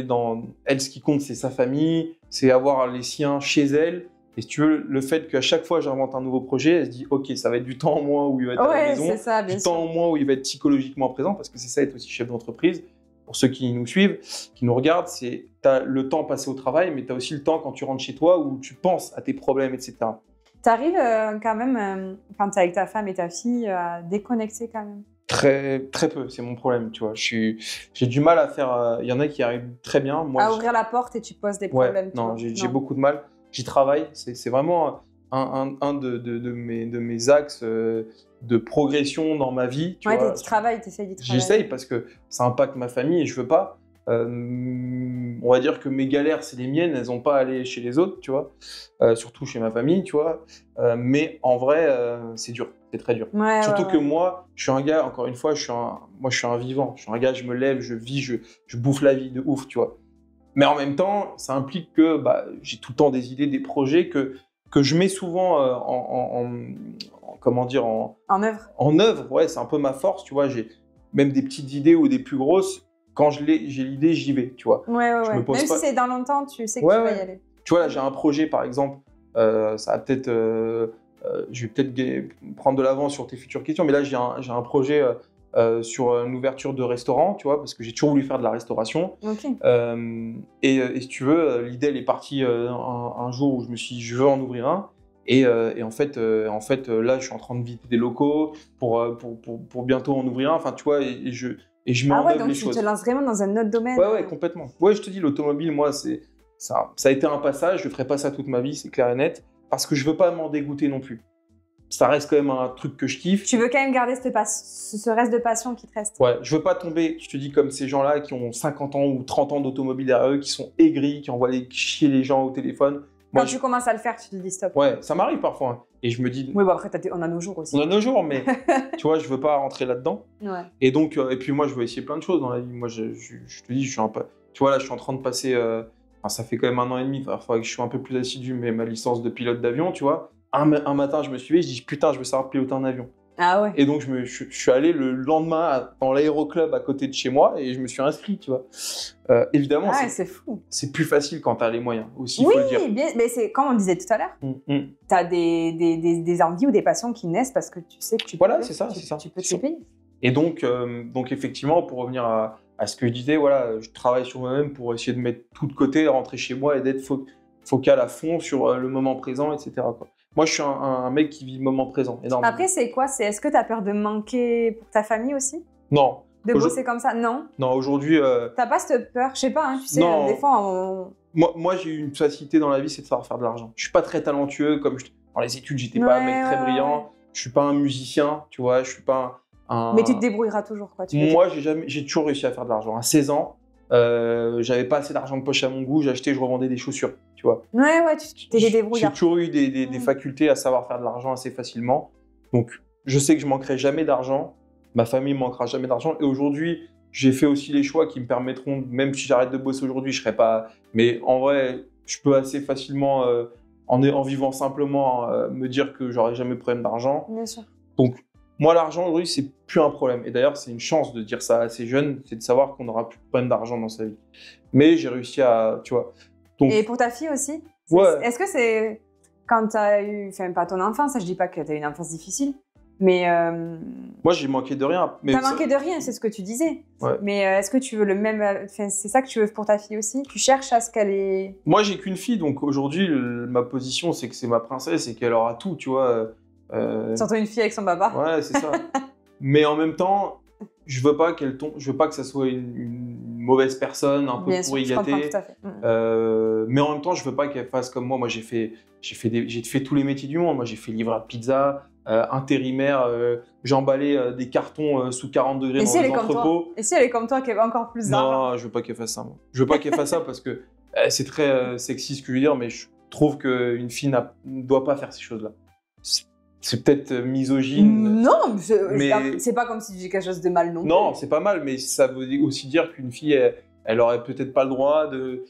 [SPEAKER 1] ce qui compte, c'est sa famille, c'est avoir les siens chez elle. Et si tu veux, le fait qu'à chaque fois j'invente un nouveau projet, elle se dit, ok, ça va être du temps en moins où il va être à la
[SPEAKER 2] Ouais,
[SPEAKER 1] maison,
[SPEAKER 2] c'est ça, bien
[SPEAKER 1] du
[SPEAKER 2] sûr.
[SPEAKER 1] temps en moins où il va être psychologiquement présent, parce que c'est ça être aussi chef d'entreprise. Pour ceux qui nous suivent, qui nous regardent, c'est tu as le temps passé au travail, mais tu as aussi le temps quand tu rentres chez toi où tu penses à tes problèmes, etc.
[SPEAKER 2] Tu arrives quand même, quand tu es avec ta femme et ta fille, à déconnecter quand même.
[SPEAKER 1] Très, très peu, c'est mon problème, tu vois. J'ai du mal à faire. Il y en a qui arrivent très bien. Moi,
[SPEAKER 2] À ouvrir la porte et tu poses des
[SPEAKER 1] ouais,
[SPEAKER 2] problèmes. tu
[SPEAKER 1] non,
[SPEAKER 2] vois.
[SPEAKER 1] j'ai beaucoup de mal. J'y travaille. C'est vraiment un de mes axes de progression dans ma vie. Tu
[SPEAKER 2] Ouais,
[SPEAKER 1] vois.
[SPEAKER 2] tu travailles, tu essayes d'y travailler.
[SPEAKER 1] J'essaye parce que ça impacte ma famille et je veux pas. On va dire que mes galères, c'est les miennes, elles n'ont pas à aller chez les autres, tu vois. Surtout chez ma famille, tu vois. Mais en vrai, c'est dur, c'est très dur.
[SPEAKER 2] Ouais,
[SPEAKER 1] Surtout
[SPEAKER 2] ouais,
[SPEAKER 1] que
[SPEAKER 2] ouais.
[SPEAKER 1] moi, je suis un gars, encore une fois, je suis un vivant. Je suis un gars, je me lève, je vis, je bouffe la vie de ouf, tu vois. Mais en même temps, ça implique que bah, j'ai tout le temps des idées, des projets que je mets souvent comment dire,
[SPEAKER 2] En œuvre.
[SPEAKER 1] en œuvre. Ouais, c'est un peu ma force, tu vois. J'ai même des petites idées ou des plus grosses. Quand j'ai l'idée, j'y vais, tu vois.
[SPEAKER 2] Ouais, ouais,
[SPEAKER 1] Je
[SPEAKER 2] ouais.
[SPEAKER 1] me pose
[SPEAKER 2] Même
[SPEAKER 1] pas...
[SPEAKER 2] si c'est dans longtemps, tu sais que
[SPEAKER 1] Ouais,
[SPEAKER 2] tu vas y
[SPEAKER 1] ouais.
[SPEAKER 2] aller.
[SPEAKER 1] Tu vois, là, j'ai un projet, par exemple. Ça va peut-être... je vais peut-être prendre de l'avance sur tes futures questions, mais là, j'ai un projet sur une ouverture de restaurant, tu vois, parce que j'ai toujours voulu faire de la restauration.
[SPEAKER 2] Ok.
[SPEAKER 1] Et si tu veux, l'idée, elle est partie un jour où je me suis dit, je veux en ouvrir un. Et en fait, là, je suis en train de visiter des locaux pour bientôt en ouvrir un. Enfin, tu vois, et je mets
[SPEAKER 2] Ah
[SPEAKER 1] en
[SPEAKER 2] ouais,
[SPEAKER 1] œuvre
[SPEAKER 2] donc
[SPEAKER 1] les
[SPEAKER 2] tu
[SPEAKER 1] choses.
[SPEAKER 2] te lances vraiment dans un autre domaine.
[SPEAKER 1] Ouais, complètement. Ouais, je te dis, l'automobile, moi, ça a été un passage. Je ne ferai pas ça toute ma vie, c'est clair et net, parce que je veux pas m'en dégoûter non plus. Ça reste quand même un truc que je kiffe.
[SPEAKER 2] Tu veux quand même garder ce reste de passion qui te reste.
[SPEAKER 1] Ouais, je veux pas tomber, je te dis, comme ces gens-là qui ont 50 ans ou 30 ans d'automobile derrière eux, qui sont aigris, qui envoient chier les gens au téléphone.
[SPEAKER 2] Quand
[SPEAKER 1] Moi,
[SPEAKER 2] tu commences à le faire, tu te dis stop.
[SPEAKER 1] ouais, ça m'arrive parfois. Hein. Et je me dis,
[SPEAKER 2] Oui, bon après, on a nos jours aussi.
[SPEAKER 1] on a nos jours, mais tu vois, je veux pas rentrer là-dedans.
[SPEAKER 2] Ouais.
[SPEAKER 1] Et donc, et puis moi, je veux essayer plein de choses dans la vie. Moi, je te dis, je suis un peu. Tu vois, là, je suis en train de passer. Enfin, ça fait quand même 1 an et demi. Il faudrait que je sois un peu plus assidu, mais ma licence de pilote d'avion, tu vois. Un matin, je me suis levé, je dis, putain, je veux savoir piloter un avion.
[SPEAKER 2] Ah ouais.
[SPEAKER 1] Et donc, je suis allé le lendemain dans l'aéroclub à côté de chez moi et je me suis inscrit, tu vois. Évidemment,
[SPEAKER 2] Ah ouais, c'est fou.
[SPEAKER 1] c'est plus facile quand tu as les moyens, aussi,
[SPEAKER 2] Oui,
[SPEAKER 1] faut le dire.
[SPEAKER 2] bien, mais c'est comme on disait tout à l'heure.
[SPEAKER 1] Mm.
[SPEAKER 2] Tu as des envies ou des passions qui naissent parce que tu sais que tu peux,
[SPEAKER 1] Voilà, c'est ça.
[SPEAKER 2] tu peux te payer.
[SPEAKER 1] Et donc effectivement, pour revenir à ce que je disais, voilà, je travaille sur moi-même pour essayer de mettre tout de côté, rentrer chez moi et d'être focal à fond sur le moment présent, etc. quoi. Moi, je suis un mec qui vit le moment présent, énormément.
[SPEAKER 2] Après, c'est quoi? Est-ce que tu as peur de manquer pour ta famille aussi?
[SPEAKER 1] Non.
[SPEAKER 2] De bosser comme ça? Non.
[SPEAKER 1] Non, aujourd'hui...
[SPEAKER 2] T'as pas cette peur? Je sais pas, hein, tu sais,
[SPEAKER 1] Non.
[SPEAKER 2] des fois, on...
[SPEAKER 1] Moi, j'ai eu une facilité dans la vie, c'est de savoir faire de l'argent. Je suis pas très talentueux, dans les études, j'étais pas un mec très brillant.
[SPEAKER 2] Ouais.
[SPEAKER 1] Je suis pas un musicien, tu vois, je suis pas un...
[SPEAKER 2] Mais tu te débrouilleras toujours, quoi.
[SPEAKER 1] Moi, j'ai toujours réussi à faire de l'argent. À 16 ans, j'avais pas assez d'argent de poche à mon goût, j'achetais, je revendais des chaussures, tu vois.
[SPEAKER 2] Ouais, tu t'es des
[SPEAKER 1] J'ai
[SPEAKER 2] débrouillards.
[SPEAKER 1] toujours eu des facultés à savoir faire de l'argent assez facilement. Donc, je sais que je manquerai jamais d'argent. Ma famille ne manquera jamais d'argent. Et aujourd'hui, j'ai fait aussi les choix qui me permettront, même si j'arrête de bosser aujourd'hui, je serai pas... Mais en vrai, je peux assez facilement, en vivant simplement, me dire que j'aurai jamais de problème d'argent.
[SPEAKER 2] Bien sûr.
[SPEAKER 1] Donc, moi, l'argent, aujourd'hui, c'est plus un problème. Et d'ailleurs, c'est une chance de dire ça assez jeune, c'est de savoir qu'on n'aura plus de problème d'argent dans sa vie. Mais j'ai réussi à, tu vois... Donc,
[SPEAKER 2] Et pour ta fille aussi?
[SPEAKER 1] Ouais.
[SPEAKER 2] Est-ce que c'est quand tu as eu, enfin pas ton enfance, ça je dis pas que tu as eu une enfance difficile, mais
[SPEAKER 1] moi j'ai manqué de rien.
[SPEAKER 2] tu as manqué de rien, c'est ce que tu disais.
[SPEAKER 1] Ouais.
[SPEAKER 2] Mais est-ce que tu veux le même, enfin, c'est ça que tu veux pour ta fille aussi? Tu cherches à ce qu'elle ait...
[SPEAKER 1] Moi j'ai qu'une fille, donc aujourd'hui ma position c'est que c'est ma princesse et qu'elle aura tout, tu vois.
[SPEAKER 2] Surtout une fille avec son papa.
[SPEAKER 1] Ouais, c'est ça. Mais en même temps, je veux pas qu'elle tombe, je veux pas que ça soit une mauvaise personne, un peu
[SPEAKER 2] Bien sûr,
[SPEAKER 1] pourri
[SPEAKER 2] je comprends
[SPEAKER 1] gâtée.
[SPEAKER 2] tout à fait.
[SPEAKER 1] Mais en même temps, je veux pas qu'elle fasse comme moi. Moi, j'ai fait tous les métiers du monde. Moi, j'ai fait livreur de pizza, intérimaire, j'ai emballé des cartons sous 40 degrés dans des entrepôts.
[SPEAKER 2] Et si elle est comme toi, qu'elle a encore plus d'argent?
[SPEAKER 1] Non, je veux pas qu'elle fasse ça. Moi. Je veux pas qu'elle fasse ça parce que c'est très sexy ce que je veux dire, mais je trouve qu'une fille ne doit pas faire ces choses-là. C'est peut-être misogyne.
[SPEAKER 2] Non,
[SPEAKER 1] mais
[SPEAKER 2] c'est pas comme si tu disais quelque chose de mal non plus.
[SPEAKER 1] non, c'est pas mal, mais ça veut aussi dire qu'une fille, elle aurait peut-être pas le droit de.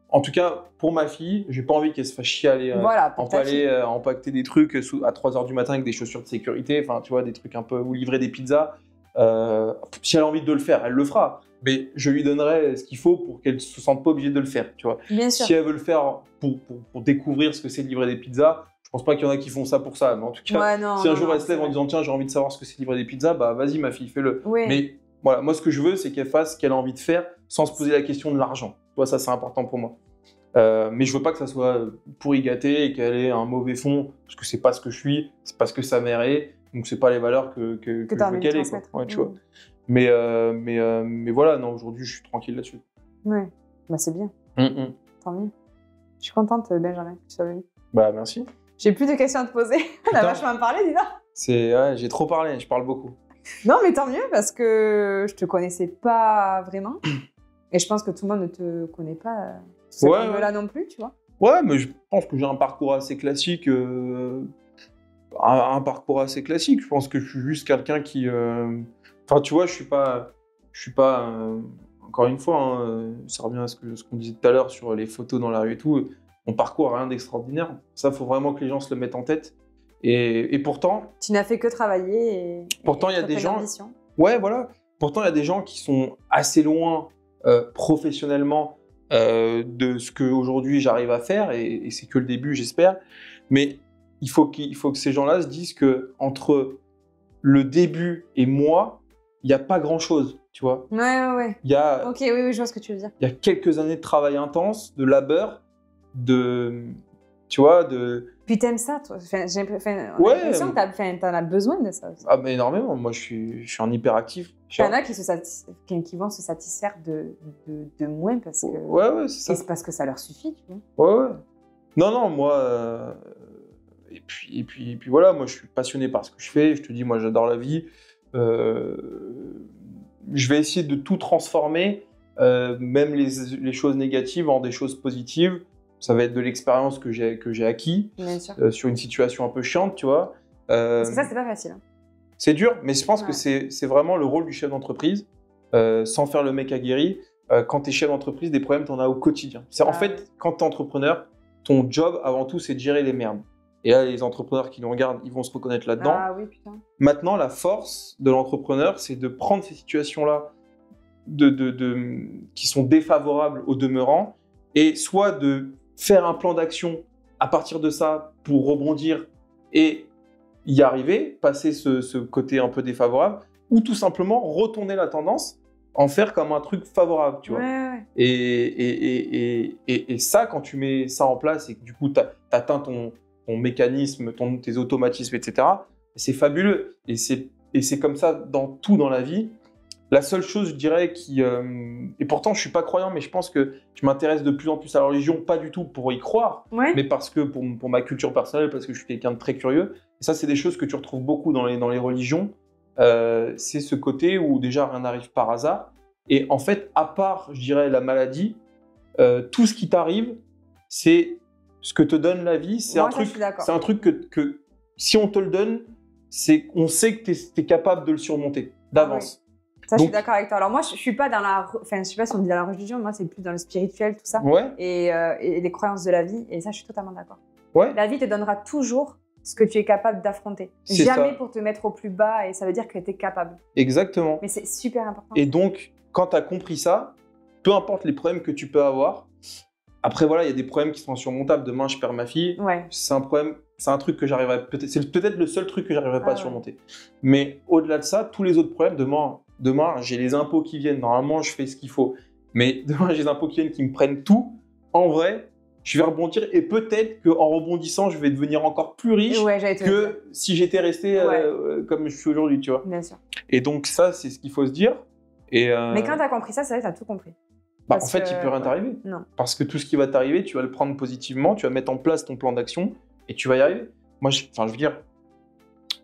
[SPEAKER 1] En tout cas, pour ma fille, j'ai pas envie qu'elle se fasse chialer,
[SPEAKER 2] Voilà, pour ta fille.
[SPEAKER 1] empaqueter des trucs à 3h du matin avec des chaussures de sécurité, enfin, tu vois, des trucs un peu, ou livrer des pizzas. Si elle a envie de le faire, elle le fera. Mais je lui donnerai ce qu'il faut pour qu'elle se sente pas obligée de le faire, tu vois.
[SPEAKER 2] Bien sûr.
[SPEAKER 1] Si elle veut le faire pour découvrir ce que c'est de livrer des pizzas, je pense pas qu'il y en a qui font ça pour ça. Mais en tout cas,
[SPEAKER 2] Ouais, non,
[SPEAKER 1] si un
[SPEAKER 2] non,
[SPEAKER 1] jour
[SPEAKER 2] non,
[SPEAKER 1] elle se lève en disant tiens, j'ai envie de savoir ce que c'est de livrer des pizzas, bah vas-y ma fille, fais-le.
[SPEAKER 2] Oui.
[SPEAKER 1] Mais voilà, moi ce que je veux, c'est qu'elle fasse ce qu'elle a envie de faire sans se poser la question de l'argent. Tu vois, ça c'est important pour moi. Mais je veux pas que ça soit pourri gâté et qu'elle ait un mauvais fond, parce que c'est pas ce que je suis, c'est pas ce que sa mère est, donc c'est pas les valeurs que je veux qu'elle ait, quoi. Ouais, tu vois. Mais voilà, non, aujourd'hui je suis tranquille là-dessus.
[SPEAKER 2] Ouais, bah c'est bien. Tant mieux. Je suis contente, Benjamin, que tu sois venu.
[SPEAKER 1] Bah merci.
[SPEAKER 2] J'ai plus de questions à te poser. On a vachement parlé, dis donc.
[SPEAKER 1] Ouais, j'ai trop parlé, je parle beaucoup.
[SPEAKER 2] Non, mais tant mieux, parce que je te connaissais pas vraiment. Et je pense que tout le monde ne te connaît pas là non plus, tu vois.
[SPEAKER 1] Ouais, mais je pense que j'ai un parcours assez classique. Un parcours assez classique. Je pense que je suis juste quelqu'un qui... Enfin, tu vois, je suis pas encore une fois, hein, ça revient à ce qu'on disait tout à l'heure sur les photos dans la rue et tout. Mon parcours n'a rien d'extraordinaire. Ça, il faut vraiment que les gens se le mettent en tête. Et pourtant...
[SPEAKER 2] Tu n'as fait que travailler
[SPEAKER 1] pourtant, il y a des gens... Ouais, voilà. Pourtant, il y a des gens qui sont assez loin professionnellement de ce qu'aujourd'hui j'arrive à faire. Et c'est que le début, j'espère. Mais il faut que ces gens-là se disent qu'entre le début et moi, il n'y a pas grand-chose, tu vois.
[SPEAKER 2] Ouais.
[SPEAKER 1] Il y a,
[SPEAKER 2] ok, oui, je vois ce que tu veux dire.
[SPEAKER 1] Il y a quelques années de travail intense, de labeur, tu vois,
[SPEAKER 2] Puis t'aimes ça, toi. J'ai l'impression que t'en as besoin de ça aussi.
[SPEAKER 1] Ah, mais énormément. Moi, je suis un hyperactif.
[SPEAKER 2] Il y en a qui vont se satisfaire de moins parce que...
[SPEAKER 1] Ouais, c'est ça.
[SPEAKER 2] C'est parce que ça leur suffit, tu vois.
[SPEAKER 1] Ouais. Non, moi... Et puis voilà, moi, je suis passionné par ce que je fais. Je te dis, moi, j'adore la vie. Je vais essayer de tout transformer, même les choses négatives, en des choses positives. Ça va être de l'expérience que j'ai acquis sur une situation un peu chiante, tu vois.
[SPEAKER 2] Parce que ça, c'est pas facile.
[SPEAKER 1] C'est dur, mais je pense que c'est vraiment le rôle du chef d'entreprise, sans faire le mec aguerri. Quand tu es chef d'entreprise, des problèmes, tu en as au quotidien. En fait, quand tu es entrepreneur, ton job, avant tout, c'est de gérer les merdes. Et là, les entrepreneurs qui nous regardent, ils vont se reconnaître là-dedans.
[SPEAKER 2] Ah oui, putain.
[SPEAKER 1] Maintenant, la force de l'entrepreneur, c'est de prendre ces situations-là qui sont défavorables au demeurant, et soit de faire un plan d'action à partir de ça pour rebondir et y arriver, passer ce côté un peu défavorable, ou tout simplement retourner la tendance, en faire comme un truc favorable, tu vois.
[SPEAKER 2] Ouais.
[SPEAKER 1] Et ça, quand tu mets ça en place et que du coup, tu atteins ton mécanisme, tes automatismes, etc., c'est fabuleux. Et c'est comme ça dans tout dans la vie. La seule chose, je dirais, et pourtant je ne suis pas croyant, mais je pense que je m'intéresse de plus en plus à la religion, pas du tout pour y croire, mais parce que pour ma culture personnelle, parce que je suis quelqu'un de très curieux. Et ça, c'est des choses que tu retrouves beaucoup dans les religions. C'est ce côté où déjà rien n'arrive par hasard. Et en fait, à part, je dirais, la maladie, tout ce qui t'arrive, c'est ce que te donne la vie. C'est un truc que si on te le donne, on sait que tu es capable de le surmonter d'avance.
[SPEAKER 2] Ça, je suis d'accord avec toi. Alors moi, je suis pas dans je sais pas si on dit dans la religion, moi, c'est plus dans le spirituel, tout ça. Et les croyances de la vie. Et ça, je suis totalement d'accord. La vie te donnera toujours ce que tu es capable d'affronter. Jamais pour te mettre au plus bas, et ça veut dire que tu es capable.
[SPEAKER 1] Exactement.
[SPEAKER 2] Mais c'est super important.
[SPEAKER 1] Et donc, quand tu as compris ça, peu importe les problèmes que tu peux avoir, après, voilà, il y a des problèmes qui sont insurmontables. Demain, je perds ma fille. C'est un problème, c'est un truc que j'arriverai c'est peut-être le seul truc que j'arriverai pas à surmonter. Mais au-delà de ça, tous les autres problèmes, demain, j'ai les impôts qui viennent. Normalement, je fais ce qu'il faut. Mais demain, j'ai les impôts qui viennent qui me prennent tout. En vrai, je vais rebondir et peut-être qu'en rebondissant, je vais devenir encore plus riche que si j'étais resté comme je suis aujourd'hui, tu vois.
[SPEAKER 2] Bien sûr.
[SPEAKER 1] Et donc ça, c'est ce qu'il faut se dire.
[SPEAKER 2] Mais quand tu as compris ça, c'est vrai, tu as tout compris.
[SPEAKER 1] En fait, il peut rien t'arriver.
[SPEAKER 2] Non.
[SPEAKER 1] Parce que tout ce qui va t'arriver, tu vas le prendre positivement, tu vas mettre en place ton plan d'action et tu vas y arriver. Moi, je veux dire,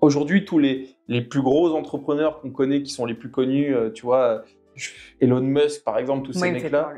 [SPEAKER 1] aujourd'hui, tous les plus gros entrepreneurs qu'on connaît, qui sont les plus connus, tu vois, Elon Musk, par exemple, tous ces mecs-là,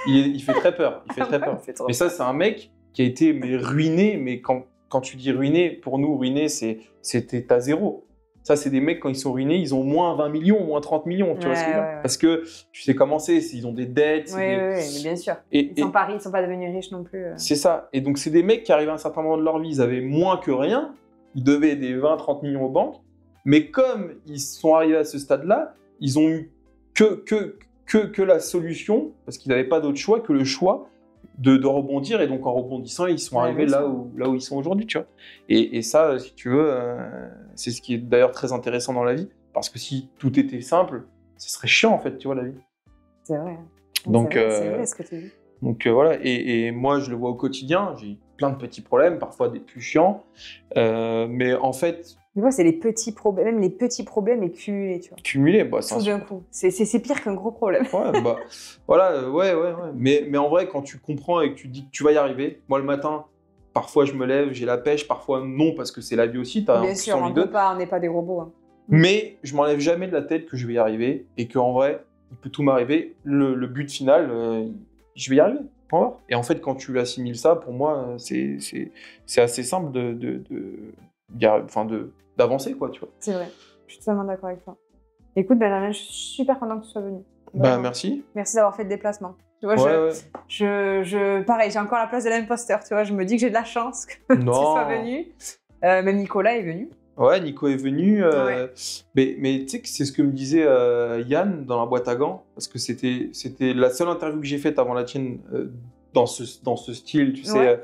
[SPEAKER 1] il fait très peur. Il fait très peur. Mais ça, c'est un mec qui a été ruiné. Mais quand tu dis ruiné, pour nous, ruiné, c'était à zéro. Ça, c'est des mecs, quand ils sont ruinés, ils ont moins 20 millions, moins 30 millions, tu vois ce que je veux dire ? Parce que tu sais comment c'est, ils ont des dettes.
[SPEAKER 2] Oui, mais bien sûr. Ils ne sont pas devenus riches non plus.
[SPEAKER 1] C'est ça. Et donc, c'est des mecs qui arrivent à un certain moment de leur vie, ils avaient moins que rien, ils devaient des 20-30 millions aux banques, mais comme ils sont arrivés à ce stade-là, ils ont eu que la solution, parce qu'ils n'avaient pas d'autre choix que le choix de rebondir, et donc en rebondissant, ils sont arrivés là où ils sont aujourd'hui, tu vois. Et ça, si tu veux, c'est ce qui est d'ailleurs très intéressant dans la vie, parce que si tout était simple, ce serait chiant en fait, tu vois, la vie.
[SPEAKER 2] C'est vrai.
[SPEAKER 1] Donc,
[SPEAKER 2] c'est vrai ce que tu dis.
[SPEAKER 1] Donc voilà, et moi je le vois au quotidien, j'ai plein de petits problèmes, parfois des plus chiants, mais en fait...
[SPEAKER 2] Mais moi, c'est les petits problèmes, même les petits problèmes et cumulés, tu vois.
[SPEAKER 1] Cumulés, bah,
[SPEAKER 2] tout d'un coup. C'est pire qu'un gros problème.
[SPEAKER 1] Ouais, bah, voilà, ouais. Mais en vrai, quand tu comprends et que tu dis que tu vas y arriver, moi le matin, parfois je me lève, j'ai la pêche, parfois non, parce que c'est la vie aussi, t'as
[SPEAKER 2] bien sûr, on n'est pas des robots. Hein.
[SPEAKER 1] Mais je m'enlève jamais de la tête que je vais y arriver, et qu'en vrai, il peut tout m'arriver. Le but final, je vais y arriver. Et en fait, quand tu assimiles ça, pour moi, c'est assez simple d'avancer, quoi, tu vois.
[SPEAKER 2] C'est vrai, je suis totalement d'accord avec toi. Écoute, Benjamin, je suis super contente que tu sois venu.
[SPEAKER 1] Bah, merci.
[SPEAKER 2] Merci d'avoir fait le déplacement. Tu vois, pareil, j'ai encore la place de l'imposteur, tu vois, je me dis que j'ai de la chance que tu sois venu. Même Nicolas est venu.
[SPEAKER 1] Ouais, Nico est venu, mais tu sais que c'est ce que me disait Yann dans la boîte à gants, parce que c'était la seule interview que j'ai faite avant la tienne dans ce style, tu sais.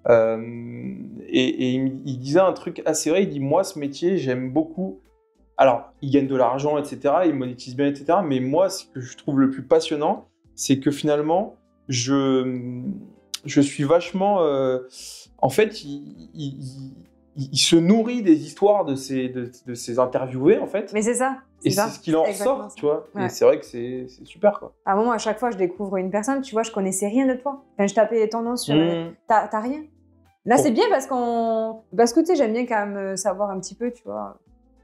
[SPEAKER 1] Et il disait un truc assez vrai, il dit « Moi, ce métier, j'aime beaucoup. » Alors, il gagne de l'argent, etc., il monétise bien, etc., mais moi, ce que je trouve le plus passionnant, c'est que finalement, je suis vachement... en fait, il se nourrit des histoires de ces interviewés, en fait.
[SPEAKER 2] Mais c'est ça.
[SPEAKER 1] Et c'est ce qu'il en ressort, tu vois. Ouais. Et c'est vrai que c'est super, quoi.
[SPEAKER 2] À un moment, à chaque fois, je découvre une personne, tu vois, je connaissais rien de toi. Enfin, je tapais ton nom sur... T'as rien. Là, c'est bien parce que, tu sais, j'aime bien quand même savoir un petit peu, tu vois.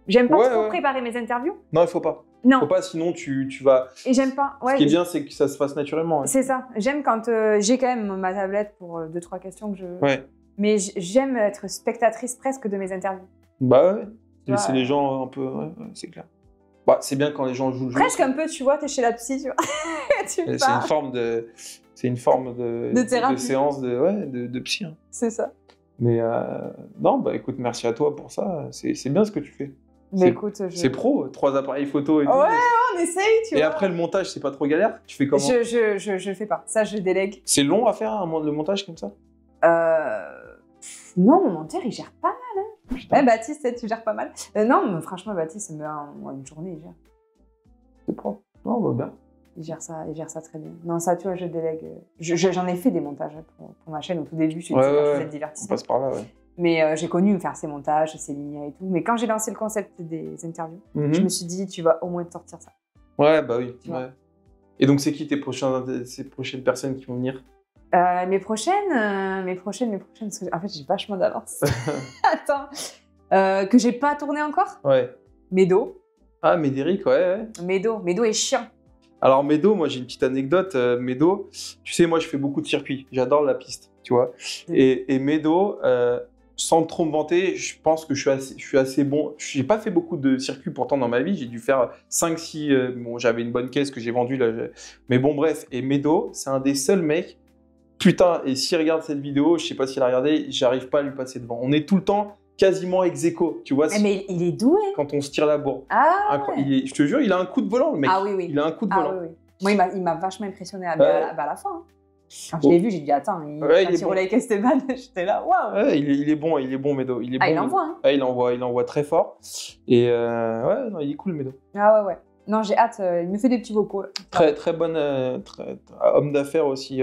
[SPEAKER 2] J'aime pas trop préparer mes interviews.
[SPEAKER 1] Non, il faut pas.
[SPEAKER 2] Non.
[SPEAKER 1] Faut pas, sinon tu vas...
[SPEAKER 2] Et j'aime pas.
[SPEAKER 1] Ce qui est bien, c'est que ça se fasse naturellement. Ouais.
[SPEAKER 2] C'est ça. J'aime quand j'ai quand même ma tablette pour 2-3 questions que je...
[SPEAKER 1] Ouais.
[SPEAKER 2] Mais j'aime être spectatrice presque de mes interviews.
[SPEAKER 1] Bah ouais. C'est les gens un peu... Ouais, c'est clair. Bah, c'est bien quand les gens jouent le jeu.
[SPEAKER 2] Presque un peu, tu vois, t'es chez la psy, tu vois.
[SPEAKER 1] C'est une forme de
[SPEAKER 2] thérapie.
[SPEAKER 1] De séance de psy. Hein.
[SPEAKER 2] C'est ça.
[SPEAKER 1] Mais non, bah écoute, merci à toi pour ça. C'est bien ce que tu fais.
[SPEAKER 2] Mais écoute,
[SPEAKER 1] c'est pro, 3 appareils photo et tout.
[SPEAKER 2] Ouais, on essaye, tu vois.
[SPEAKER 1] Et après, le montage, c'est pas trop galère? Tu fais comment?
[SPEAKER 2] Je fais pas. Ça, je délègue.
[SPEAKER 1] C'est long à faire, le montage comme ça?
[SPEAKER 2] Non, mon monteur, il gère pas mal. Hein. Ouais, Baptiste, tu gères pas mal. Non, mais franchement, Baptiste, une journée, il gère.
[SPEAKER 1] C'est propre. Non, bah bien.
[SPEAKER 2] Il gère ça très bien. Non, ça, tu vois, je délègue. J'en ai fait des montages pour ma chaîne au tout début. Je suis
[SPEAKER 1] ouais.
[SPEAKER 2] divertissement.
[SPEAKER 1] On passe par là, ouais.
[SPEAKER 2] Mais j'ai connu faire ces montages, ces lignes et tout. Mais quand j'ai lancé le concept des interviews, je me suis dit, tu vas au moins te sortir ça.
[SPEAKER 1] Ouais, bah oui. Ouais. Et donc, c'est qui ces prochaines personnes qui vont venir?
[SPEAKER 2] Mes prochaines, parce que en fait, j'ai vachement d'avance. Attends. Que j'ai pas tourné encore?
[SPEAKER 1] Ouais.
[SPEAKER 2] Médo. Ah,
[SPEAKER 1] Médéric, ouais.
[SPEAKER 2] Médo est chiant.
[SPEAKER 1] Alors Médo, moi j'ai une petite anecdote. Médo, tu sais, moi je fais beaucoup de circuits. J'adore la piste, tu vois. Et Médo, sans trop me vanter, je pense que je suis assez bon. J'ai pas fait beaucoup de circuits pourtant dans ma vie. J'ai dû faire 5-6... bon, j'avais une bonne caisse que j'ai vendue là. Mais bon, bref. Et Médo, c'est un des seuls mecs... Putain, et s'il regarde cette vidéo, je sais pas s'il a regardé, j'arrive pas à lui passer devant. On est tout le temps quasiment ex-aequo, tu vois.
[SPEAKER 2] Mais il est doué.
[SPEAKER 1] Quand on se tire la bourre.
[SPEAKER 2] Ah
[SPEAKER 1] je te jure, il a un coup de volant, le mec.
[SPEAKER 2] Ah oui.
[SPEAKER 1] Il a un coup de volant.
[SPEAKER 2] Oui. Moi, il m'a vachement impressionné à la fin. Hein. Quand je l'ai vu, j'ai dit, attends, quand il roule avec Esteban, j'étais là, waouh.
[SPEAKER 1] Ouais, il est bon, Médo.
[SPEAKER 2] Il envoie, hein.
[SPEAKER 1] Il envoie très fort. Et non, il est cool, Médo.
[SPEAKER 2] Ah ouais. Non, j'ai hâte. Il me fait des petits vocaux. Là.
[SPEAKER 1] Très bonne, homme d'affaires aussi.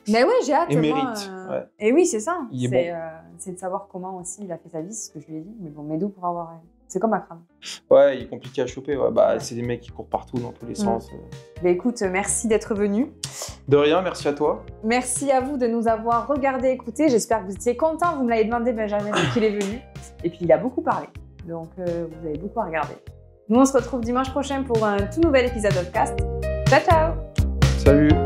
[SPEAKER 2] Mais oui, j'ai hâte.
[SPEAKER 1] Et mérite. Ouais.
[SPEAKER 2] Et oui, c'est ça.
[SPEAKER 1] Il est bon.
[SPEAKER 2] C'est de savoir comment aussi il a fait sa vie, c'est ce que je lui ai dit. Mais bon, Médou pour avoir. C'est comme Akram.
[SPEAKER 1] Ouais, il est compliqué à choper. Ouais. Bah, c'est des mecs qui courent partout dans tous les sens.
[SPEAKER 2] Bah, écoute, merci d'être venu.
[SPEAKER 1] De rien, merci à toi.
[SPEAKER 2] Merci à vous de nous avoir regardé, écouté. J'espère que vous étiez contents. Vous me l'avez demandé, Benjamin, depuis qu'il est venu. Et puis, il a beaucoup parlé. Donc, vous avez beaucoup à regarder. Nous, on se retrouve dimanche prochain pour un tout nouvel épisode de podcast. Ciao, ciao!
[SPEAKER 1] Salut!